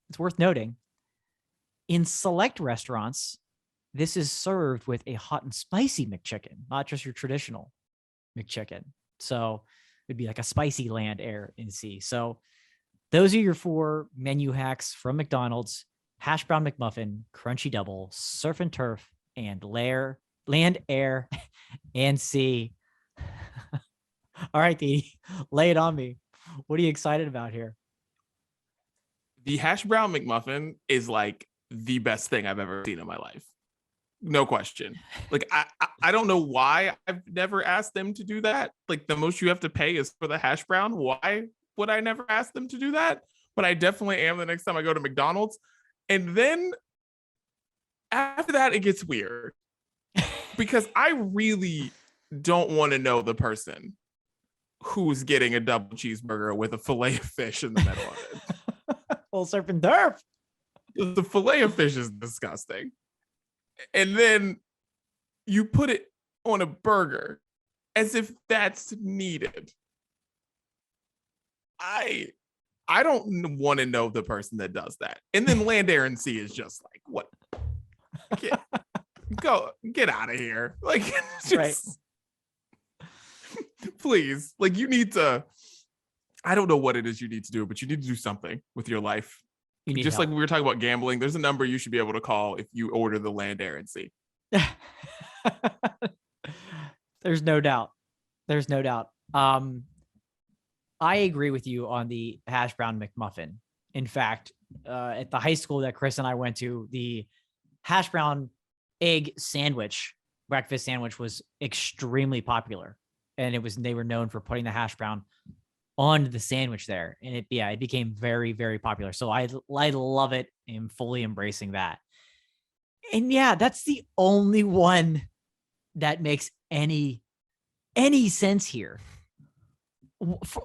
it's worth noting, in select restaurants, this is served with a hot and spicy McChicken, not just your traditional McChicken. So it'd be like a spicy land, air, and sea. So those are your 4 menu hacks from McDonald's: hash brown McMuffin, crunchy double, surf and turf, and land, air, and sea. All right, Dee, lay it on me. What are you excited about here? The hash brown McMuffin is like the best thing I've ever seen in my life. No question. Like, I don't know why I've never asked them to do that. Like, the most you have to pay is for the hash brown. Why would I never ask them to do that? But I definitely am the next time I go to McDonald's. And then after that, it gets weird because I really don't want to know the person who's getting a double cheeseburger with a fillet of fish in the middle of it. Well, surf and turf. The fillet of fish is disgusting. And then you put it on a burger as if that's needed. I don't want to know the person that does that. And then land, air, and sea is just like, what? Get out of here. Like, just, right. Please. Like, you need to, I don't know what it is you need to do, but you need to do something with your life. Just help. Like we were talking about gambling, there's a number you should be able to call if you order the land, air, and sea. There's no doubt. I agree with you on the hash brown McMuffin. In fact, at the high school that Chris and I went to, the hash brown egg sandwich, breakfast sandwich, was extremely popular. And they were known for putting the hash brown on the sandwich there. And it became very, very popular. So I love it. I'm fully embracing that. And yeah, that's the only one that makes any sense here.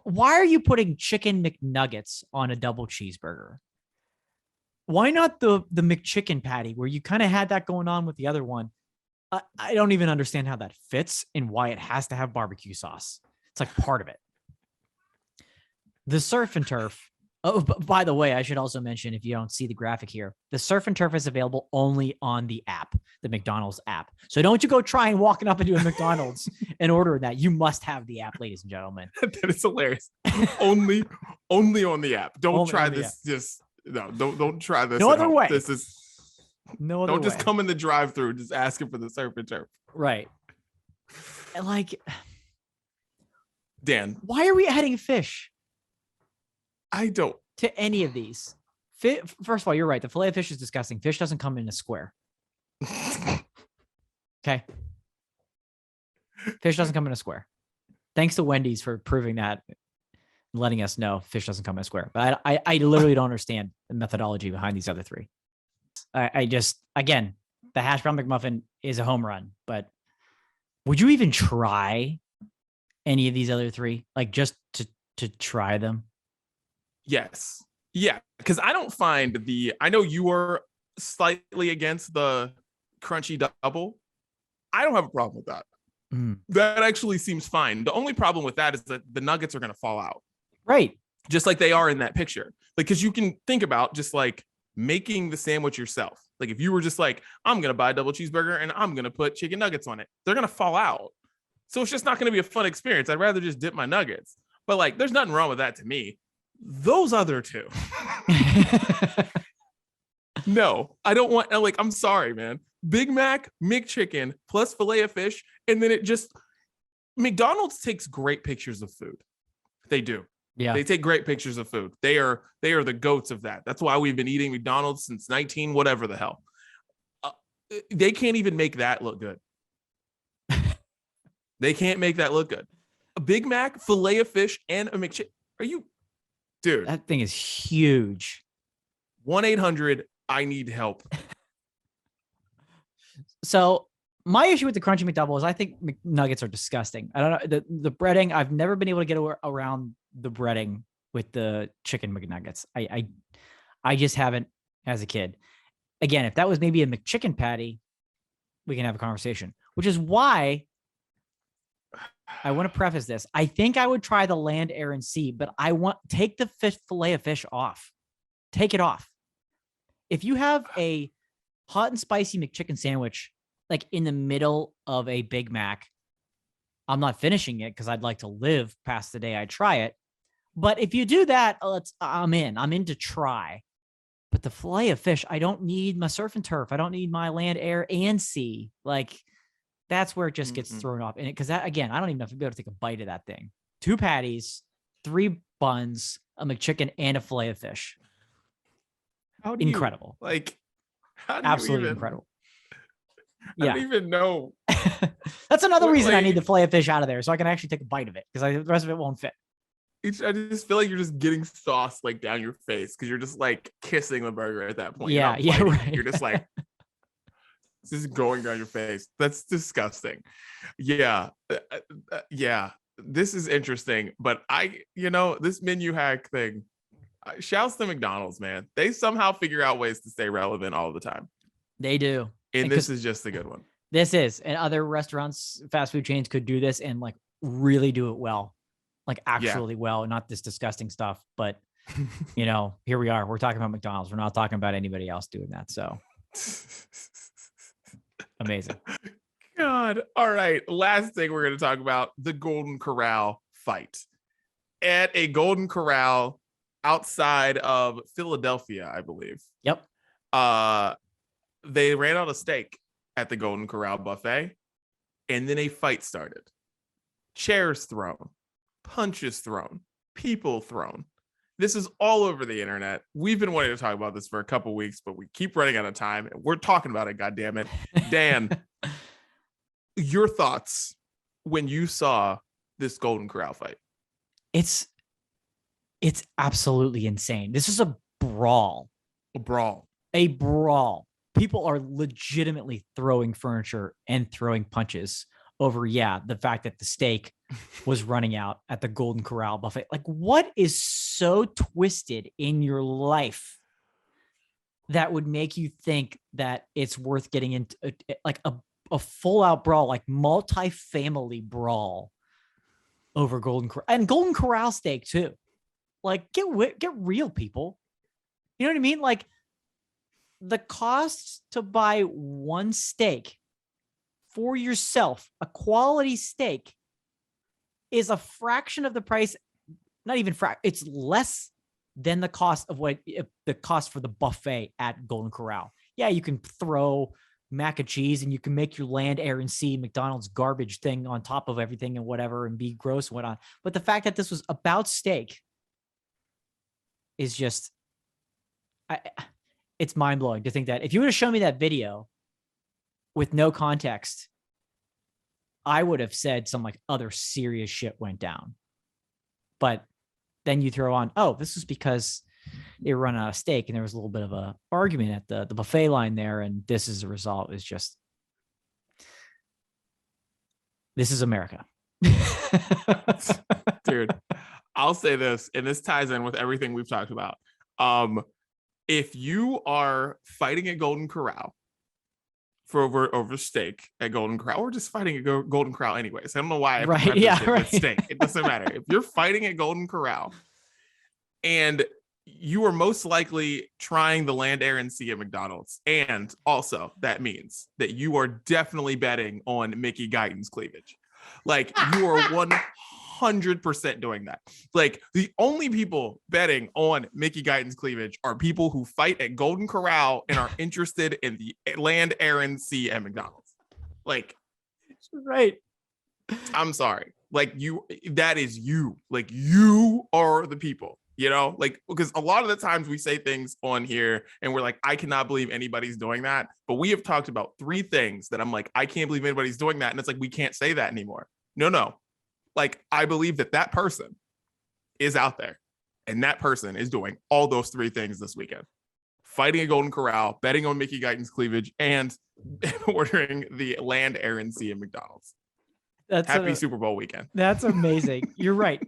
Why are you putting chicken McNuggets on a double cheeseburger? Why not the McChicken patty where you kind of had that going on with the other one? I don't even understand how that fits and why it has to have barbecue sauce. It's like part of it. The surf and turf Oh, by the way, I should also mention, if you don't see the graphic here, the surf and turf is available only on the app, the McDonald's app. So don't you go try and walking up into a McDonald's and ordering that. You must have the app, ladies and gentlemen. That is hilarious. only on the app. Don't Only try on the this. Just no. Don't try this. No at other home. way. This is No other don't way. just come in the drive-through just asking for the surf and turf. Right. And like, Dan, why are we adding fish I don't. to any of these? First of all, you're right. The fillet of fish is disgusting. Fish doesn't come in a square. Okay. Fish doesn't come in a square. Thanks to Wendy's for proving that, letting us know fish doesn't come in a square. But I literally don't understand the methodology behind these other three. I just, again, the hash brown McMuffin is a home run, but would you even try any of these other three? Like just to try them? Yes. Yeah. Because I don't find I know you are slightly against the crunchy double. I don't have a problem with that. That actually seems fine. The only problem with that is that the nuggets are going to fall out. Right. Just like they are in that picture. Like, because you can think about just like making the sandwich yourself. Like if you were just like, I'm going to buy a double cheeseburger and I'm going to put chicken nuggets on it, they're going to fall out. So it's just not going to be a fun experience. I'd rather just dip my nuggets. But like, there's nothing wrong with that to me. Those other two. No, I don't want, like, I'm sorry, man. Big Mac, McChicken, plus filet of fish. And then McDonald's takes great pictures of food. They do. Yeah. They take great pictures of food. They are the goats of that. That's why we've been eating McDonald's since 19, whatever the hell. They can't even make that look good. They can't make that look good. A Big Mac, filet of fish, and a McChicken. Are you, dude? That thing is huge. 1-800, I need help. So my issue with the crunchy McDouble is I think McNuggets are disgusting. I don't know the breading. I've never been able to get around the breading with the chicken McNuggets. I just haven't as a kid. Again, if that was maybe a McChicken patty, we can have a conversation, which is why I want to preface this. I think I would try the land, air, and sea, but take the fillet of fish off. Take it off. If you have a hot and spicy McChicken sandwich, like in the middle of a Big Mac, I'm not finishing it because I'd like to live past the day I try it. But if you do that, I'm in to try. But the fillet of fish, I don't need my surf and turf. I don't need my land, air, and sea. Like, that's where it just gets thrown off. And because that, again, I don't even know if you'd be able to take a bite of that thing. 2 patties, 3 buns, a McChicken, and a fillet of fish. Incredible. Absolutely incredible. I don't even know. That's another reason I need the fillet of fish out of there, so I can actually take a bite of it, because the rest of it won't fit. I just feel like you're just getting sauce like down your face because you're just like kissing the burger at that point. Yeah, right. You're just like, it's just going down your face. That's disgusting. Yeah. Yeah. This is interesting, but this menu hack thing, shouts to McDonald's, man. They somehow figure out ways to stay relevant all the time. They do. And this is just a good one. This is, and other restaurants, fast food chains could do this and like really do it well, like actually well, not this disgusting stuff. But here we are. We're talking about McDonald's. We're not talking about anybody else doing that. So amazing. God. All right. Last thing we're going to talk about, the Golden Corral fight at a Golden Corral outside of Philadelphia, I believe. Yep. They ran out of steak at the Golden Corral buffet, and then a fight started. Chairs thrown, punches thrown, people thrown. This is all over the internet. We've been wanting to talk about this for a couple weeks, but we keep running out of time, and we're talking about it, goddammit. Dan, your thoughts when you saw this Golden Corral fight? It's absolutely insane. This is a brawl. A brawl. People are legitimately throwing furniture and throwing punches over, the fact that the steak was running out at the Golden Corral buffet. Like, what is so twisted in your life that would make you think that it's worth getting into like a full out brawl, like multi-family brawl over Golden Corral steak too? Like, get real, people. You know what I mean? Like, the cost to buy one steak for yourself, a quality steak, is a fraction of the price. Not even it's less than the cost of the cost for the buffet at Golden Corral. Yeah, you can throw mac and cheese and you can make your land, air, and sea McDonald's garbage thing on top of everything and whatever and be gross and whatnot. But the fact that this was about steak is just, it's mind blowing to think that if you would have shown me that video with no context, I would have said some like other serious shit went down. But then you throw on, oh, this is because they were running out of steak and there was a little bit of a argument at the buffet line there. And this is the result. Is just, this is America. Dude, I'll say this, and this ties in with everything we've talked about. If you are fighting at Golden Corral for over steak at Golden Corral, or just fighting at Golden Corral anyways, I don't know why I right, yeah, right. with steak. It doesn't matter. If you're fighting at Golden Corral and you are most likely trying the land, air, and sea at McDonald's, and also that means that you are definitely betting on Mickey Guyton's cleavage. Like, you are 100% doing that. Like, the only people betting on Mickey Guyton's cleavage are people who fight at Golden Corral and are interested in the land, air, and sea at McDonald's. Like, right. I'm sorry. Like, that is you. Like, you are the people, you know? Like, because a lot of the times we say things on here and we're like, I cannot believe anybody's doing that. But we have talked about 3 things that I'm like, I can't believe anybody's doing that. And it's like, we can't say that anymore. No. Like, I believe that person is out there and that person is doing all those 3 things this weekend: fighting a Golden Corral, betting on Mickey Guyton's cleavage, and ordering the land, air, and sea at McDonald's. Happy Super Bowl weekend. That's amazing. You're right.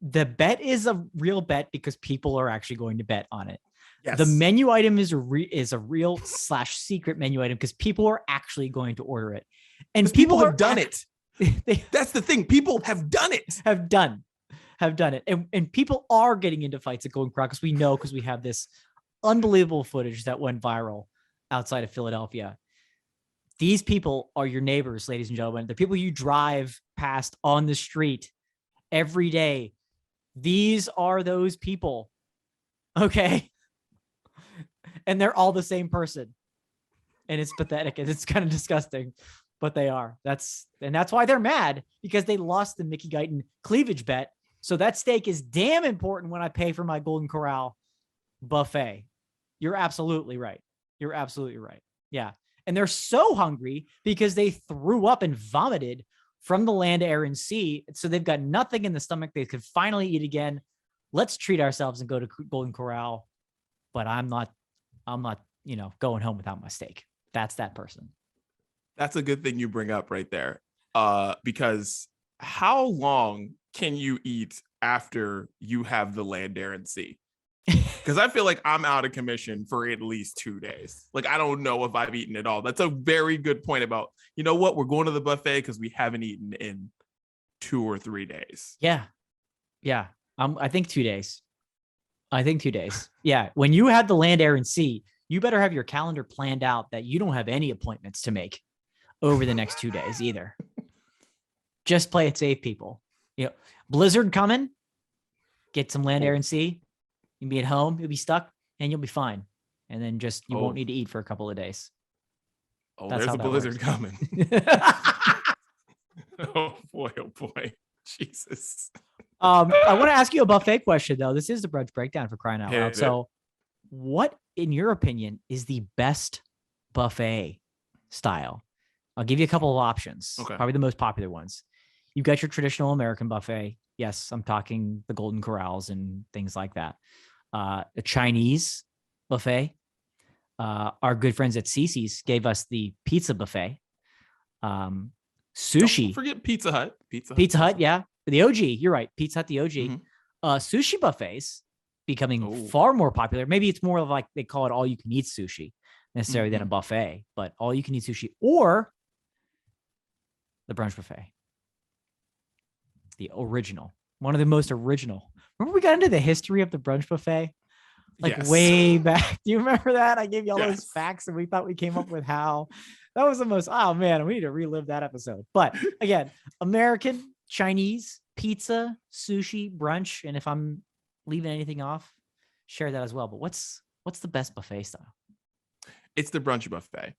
The bet is a real bet because people are actually going to bet on it. Yes. The menu item is a real / secret menu item because people are actually going to order it. And people have done it. That's the thing. People have done it. Have done it. And people are getting into fights at Golden Corral because we have this unbelievable footage that went viral outside of Philadelphia. These people are your neighbors, ladies and gentlemen. They're people you drive past on the street every day. These are those people. Okay. And they're all the same person. And it's pathetic and it's kind of disgusting, but they are. That's why they're mad, because they lost the Mickey Guyton cleavage bet. So that steak is damn important when I pay for my Golden Corral buffet. You're absolutely right. Yeah. And they're so hungry because they threw up and vomited from the land, air, and sea. So they've got nothing in the stomach they could finally eat again. Let's treat ourselves and go to Golden Corral. But I'm not, going home without my steak. That's that person. That's a good thing you bring up right there. Because how long can you eat after you have the land, air, and sea? Because I feel like I'm out of commission for at least 2 days. Like, I don't know if I've eaten at all. That's a very good point about, you know what? We're going to the buffet because we haven't eaten in 2 or 3 days. Yeah. I think 2 days. Yeah. When you have the land, air, and sea, you better have your calendar planned out that you don't have any appointments to make over the next 2 days either. Just play it safe, people. Blizzard coming. Get some land, air, and sea. You'll be at home, you'll be stuck, and you'll be fine. And then you won't need to eat for a couple of days. Oh, that's there's a blizzard coming. Oh boy. Jesus. I want to ask you a buffet question, though. This is the Brunch Breakdown, for crying out loud. So what, in your opinion, is the best buffet style? I'll give you a couple of options. Okay. Probably the most popular ones. You've got your traditional American buffet. Yes, I'm talking the Golden Corrals and things like that. A Chinese buffet. Our good friends at Cece's gave us the pizza buffet. Sushi. Don't forget Pizza Hut. Pizza Hut, yeah. The OG, you're right. Pizza Hut, the OG. Mm-hmm. Sushi buffets becoming far more popular. Maybe it's more of like they call it all-you-can-eat sushi necessarily than a buffet, but all-you-can-eat sushi or the brunch buffet. The original. One of the most original Remember we got into the history of the brunch buffet? Like Yes. way back. Do you remember that? I gave you all those Yes. facts and we thought we came up with how. That was the most, oh man, we need to relive that episode. But again, American, Chinese, pizza, sushi, brunch. And if I'm leaving anything off, share that as well. But what's the best buffet style? It's the brunch buffet.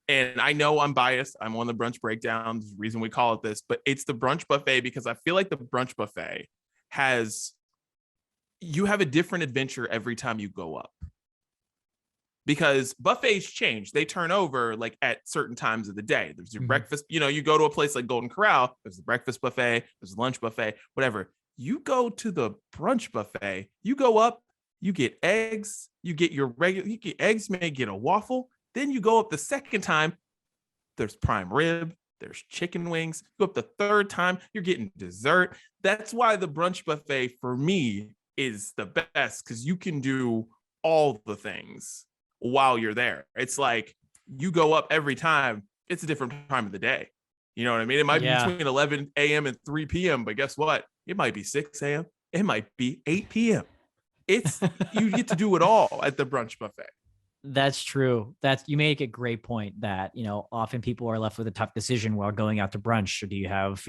And I know I'm biased. I'm on the Brunch Breakdown. There's a reason we call it this, but it's the brunch buffet because I feel like the brunch buffet you have a different adventure every time you go up. Because buffets change. They turn over like at certain times of the day. There's your breakfast, you go to a place like Golden Corral, there's the breakfast buffet, there's the lunch buffet, whatever. You go to the brunch buffet, you go up, you get eggs, you get eggs, you may get a waffle. Then you go up the second time, there's prime rib, there's chicken wings. You go up the third time, you're getting dessert. That's why the brunch buffet for me is the best, because you can do all the things while you're there. It's like you go up every time, it's a different time of the day. You know what I mean? It might be between 11 a.m. and 3 p.m., but guess what? It might be 6 a.m. It might be 8 p.m. You get to do it all at the brunch buffet. That's true. You make a great point that, often people are left with a tough decision while going out to brunch. Or do you have,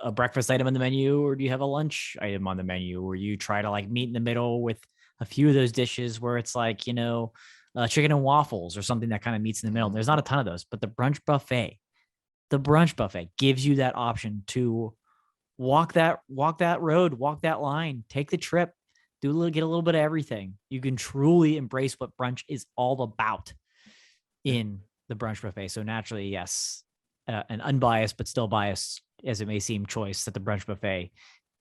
a breakfast item on the menu, or do you have a lunch item on the menu, or you try to like meet in the middle with a few of those dishes where it's like, chicken and waffles or something that kind of meets in the middle. There's not a ton of those, but the brunch buffet gives you that option to walk that road, walk that line, take the trip, get a little bit of everything. You can truly embrace what brunch is all about in the brunch buffet. So naturally, yes, an unbiased, but still biased as it may seem, choice that the brunch buffet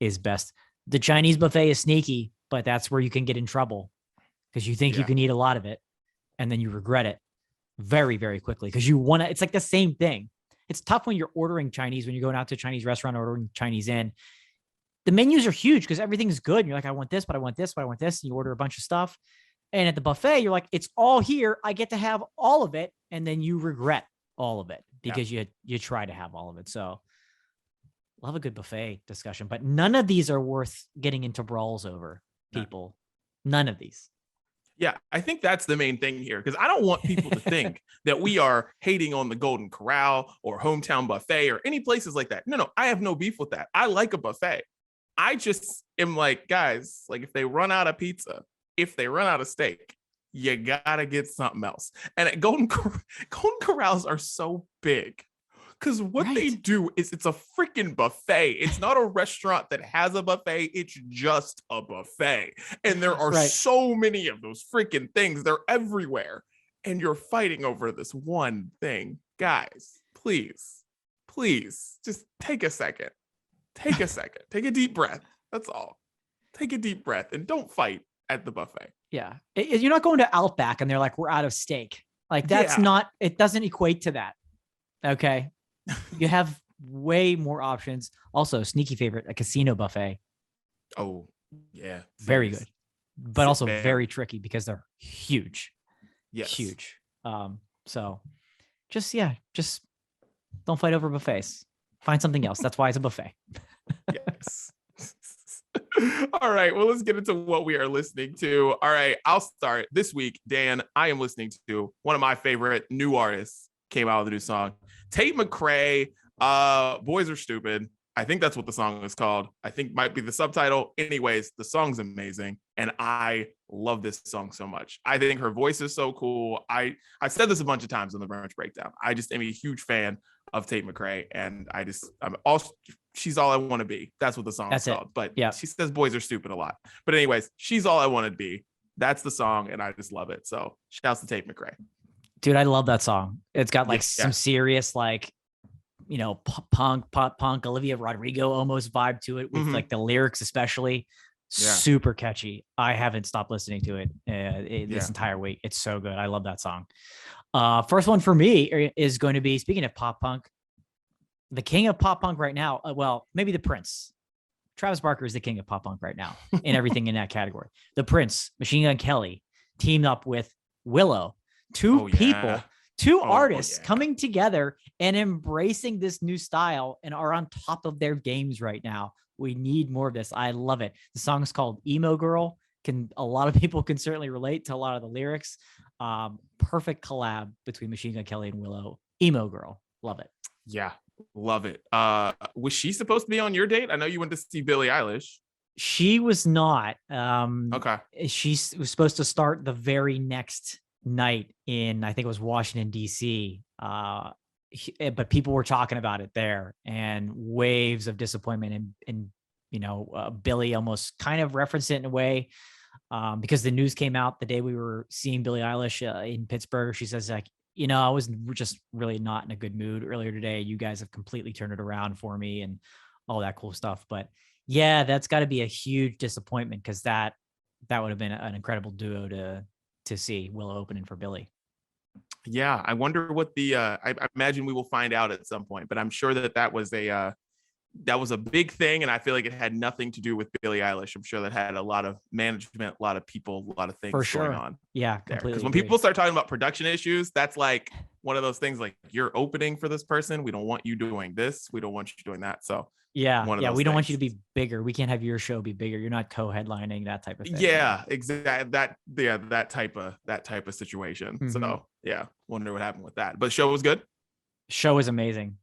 is best. The Chinese buffet is sneaky, but that's where you can get in trouble because you think you can eat a lot of it and then you regret it very, very quickly because you want to, it's like the same thing. It's tough when you're ordering Chinese, when you're going out to a Chinese restaurant, ordering Chinese in. The menus are huge because everything's good. And you're like, I want this, but I want this, but I want this. And you order a bunch of stuff. And at the buffet, you're like, it's all here. I get to have all of it. And then you regret all of it because you try to have all of it. So love a good buffet discussion, but none of these are worth getting into brawls over, people. None of these. Yeah, I think that's the main thing here, because I don't want people to think that we are hating on the Golden Corral or Hometown Buffet or any places like that. No, I have no beef with that. I like a buffet. I just am like, guys, like if they run out of pizza, if they run out of steak, you gotta get something else. And at Golden Corrals are so big because what they do is it's a freaking buffet. It's not a restaurant that has a buffet. It's just a buffet. And there are so many of those freaking things. They're everywhere. And you're fighting over this one thing. Guys, please, just take a second. Take a second. Take a deep breath. That's all. Take a deep breath and don't fight at the buffet. Yeah. You're not going to Outback and they're like, we're out of steak. Like that's not, it doesn't equate to that. Okay. You have way more options. Also, sneaky favorite, a casino buffet. Oh, yeah. Very good. But also very tricky because they're huge. Yes. Huge. So just don't fight over buffets. Find something else. That's why it's a buffet. Yes. All right. Well, let's get into what we are listening to. All right. I'll start this week. Dan, I am listening to one of my favorite new artists. Came out with a new song. Tate McRae, Boys Are Stupid. I think that's what the song is called. I think might be the subtitle. Anyways, the song's amazing. And I love this song so much. I think her voice is so cool. I've said this a bunch of times on the Brunch Breakdown. I just am a huge fan of Tate McRae. And she's all I want to be. That's what the song is called. But she says boys are stupid a lot. But anyways, she's all I want to be. That's the song. And I just love it. So shouts to Tate McRae. Dude, I love that song. It's got like some serious, like, pop punk, Olivia Rodrigo almost vibe to it with like the lyrics, especially super catchy. I haven't stopped listening to it this entire week. It's so good. I love that song. First one for me is going to be, speaking of pop punk, the king of pop punk right now. Well, maybe the Prince. Travis Barker is the king of pop punk right now in everything in that category. The Prince, Machine Gun Kelly, teamed up with Willow. Two people Two artists coming together and embracing this new style and are on top of their games right now. We need more of this. I love it. The song is called Emo Girl. A lot of people can certainly relate to a lot of the lyrics. Perfect collab between Machine Gun Kelly and Willow. Emo Girl. Love it. Yeah, love it. Was she supposed to be on your date? I know you went to see Billie Eilish. She was not. Okay. She was supposed to start the very next night in, I think it was Washington, D.C. But people were talking about it there, and waves of disappointment. And Billie almost kind of referenced it in a way, because the news came out the day we were seeing Billie Eilish in Pittsburgh. She says, like, I was just really not in a good mood earlier today. You guys have completely turned it around for me and all that cool stuff. But yeah, that's got to be a huge disappointment, because that would have been an incredible duo to see, Willow opening for Billie. Yeah, I wonder what I imagine we will find out at some point, but I'm sure that was a big thing, and I feel like it had nothing to do with Billie Eilish. I'm sure that had a lot of management, a lot of people, a lot of things for sure going on. Yeah, because when people start talking about production issues, that's like one of those things, like, you're opening for this person, we don't want you doing this, we don't want you doing that. So we don't want you to be bigger. We can't have your show be bigger. You're not co-headlining, that type of thing. Yeah, exactly. That type of situation. Mm-hmm. So yeah, wonder what happened with that. But show was good. Show was amazing.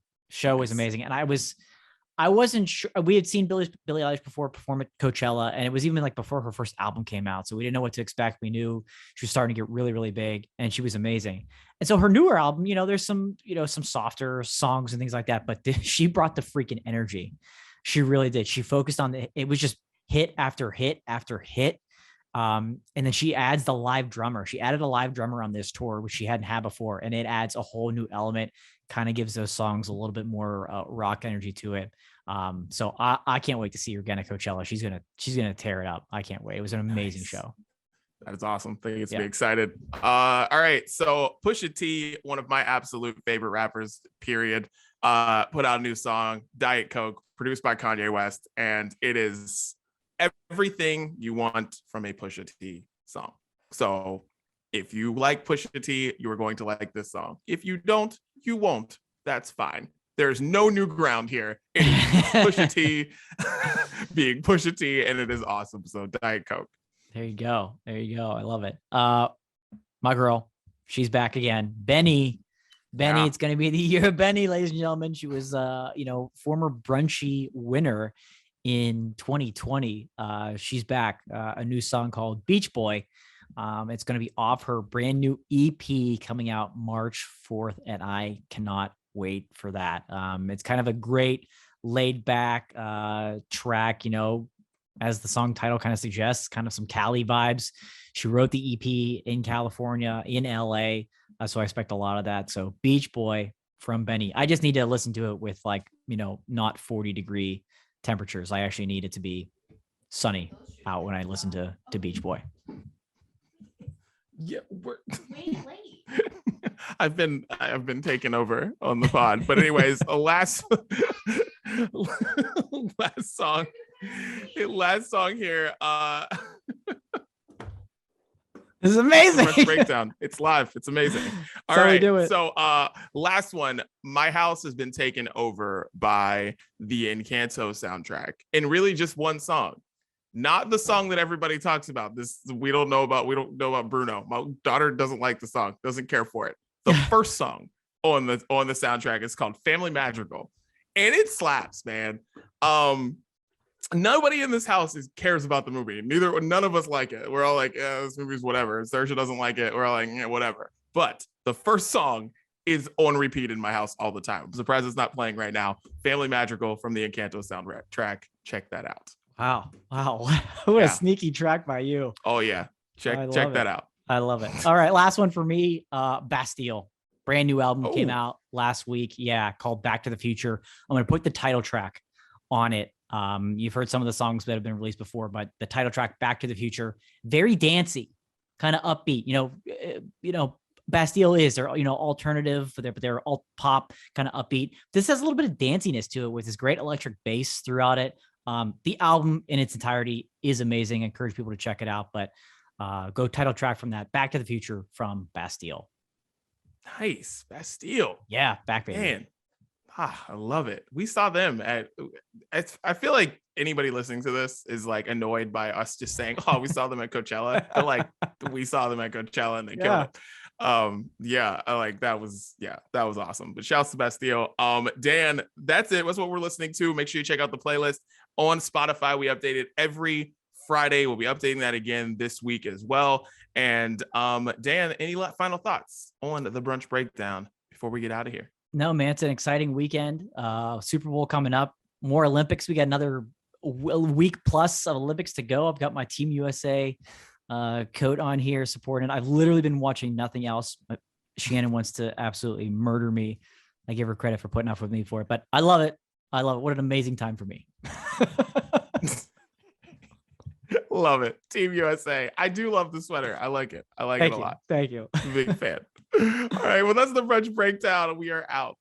Was amazing. And I wasn't sure. We had seen Billie Eilish perform at Coachella, and it was even like before her first album came out. So we didn't know what to expect. We knew she was starting to get really, really big, and she was amazing. And so her newer album, there's some softer songs and things like that, but she brought the freaking energy. She really did. She focused on it was just hit after hit after hit. And then she adds the live drummer. She added a live drummer on this tour, which she hadn't had before. And it adds a whole new element, kind of gives those songs a little bit more rock energy to it. So I can't wait to see her again at Coachella. She's going to tear it up. I can't wait. It was an amazing show. That is awesome. Thank you. To be excited. All right. So Pusha T, one of my absolute favorite rappers, period, put out a new song, Diet Coke, produced by Kanye West. And it is everything you want from a Pusha T song. So if you like Pusha T, you are going to like this song. If you don't, you won't. That's fine. There's no new ground here. It is Pusha T being Pusha T, and it is awesome. So Diet Coke. There you go. I love it. My girl, she's back again. Benny, It's going to be the year of Benny, ladies and gentlemen. She was, former Brunchy winner in 2020. She's back. A new song called Beach Boy. It's going to be off her brand new EP coming out March 4th, and I cannot wait for that. It's kind of a great laid back track, as the song title kind of suggests, kind of some Cali vibes. She wrote the EP in California, in LA. So I expect a lot of that. So Beach Boy from Benny. I just need to listen to it with not 40-degree temperatures. I actually need it to be sunny out when I listen to Beach Boy. Yeah, wait. I've been taken over on the pod, but anyways, last song here. This is amazing. Brunch Breakdown. It's live. It's amazing. All right. So last one, my house has been taken over by the Encanto soundtrack, and really just one song. Not the song that everybody talks about. We don't know about Bruno. My daughter doesn't like the song, doesn't care for it. The first song on the soundtrack is called Family Magical, and it slaps, man. Nobody in this house cares about the movie. None of us like it. We're all like, yeah, this movie's whatever. Saoirse doesn't like it. We're all like, yeah, whatever. But the first song is on repeat in my house all the time. I'm surprised it's not playing right now. Family Magical from the Encanto soundtrack. Check that out. Wow. What a sneaky track by you. Oh yeah. Check that out. I love it. All right. Last one for me. Bastille. Brand new album came out last week. Yeah. Called Back to the Future. I'm going to put the title track on it. You've heard some of the songs that have been released before, but the title track, Back to the Future, very dancey, kind of upbeat, Bastille is, they're, alternative, but they're all pop, kind of upbeat. This has a little bit of danciness to it with this great electric bass throughout it. The album in its entirety is amazing. I encourage people to check it out, but go title track from that, Back to the Future from Bastille. Nice. Bastille. Yeah, back baby. Man. I love it. We saw them I feel like anybody listening to this is like annoyed by us just saying, oh, we saw them at Coachella. But like we saw them at Coachella and they killed it. I like that was awesome. But shouts to Bastille. Dan, that's it. That's what we're listening to. Make sure you check out the playlist on Spotify. We update it every Friday. We'll be updating that again this week as well. And Dan, any final thoughts on the Brunch Breakdown before we get out of here? No, man, it's an exciting weekend. Super Bowl coming up, more Olympics. We got another week plus of Olympics to go. I've got my Team USA coat on here supporting. I've literally been watching nothing else. But Shannon wants to absolutely murder me. I give her credit for putting up with me for it, but I love it. What an amazing time for me. Love it. Team USA. I do love the sweater. I like it. I like it a lot. Thank you. Big fan. All right. Well, that's the Brunch Breakdown. We are out.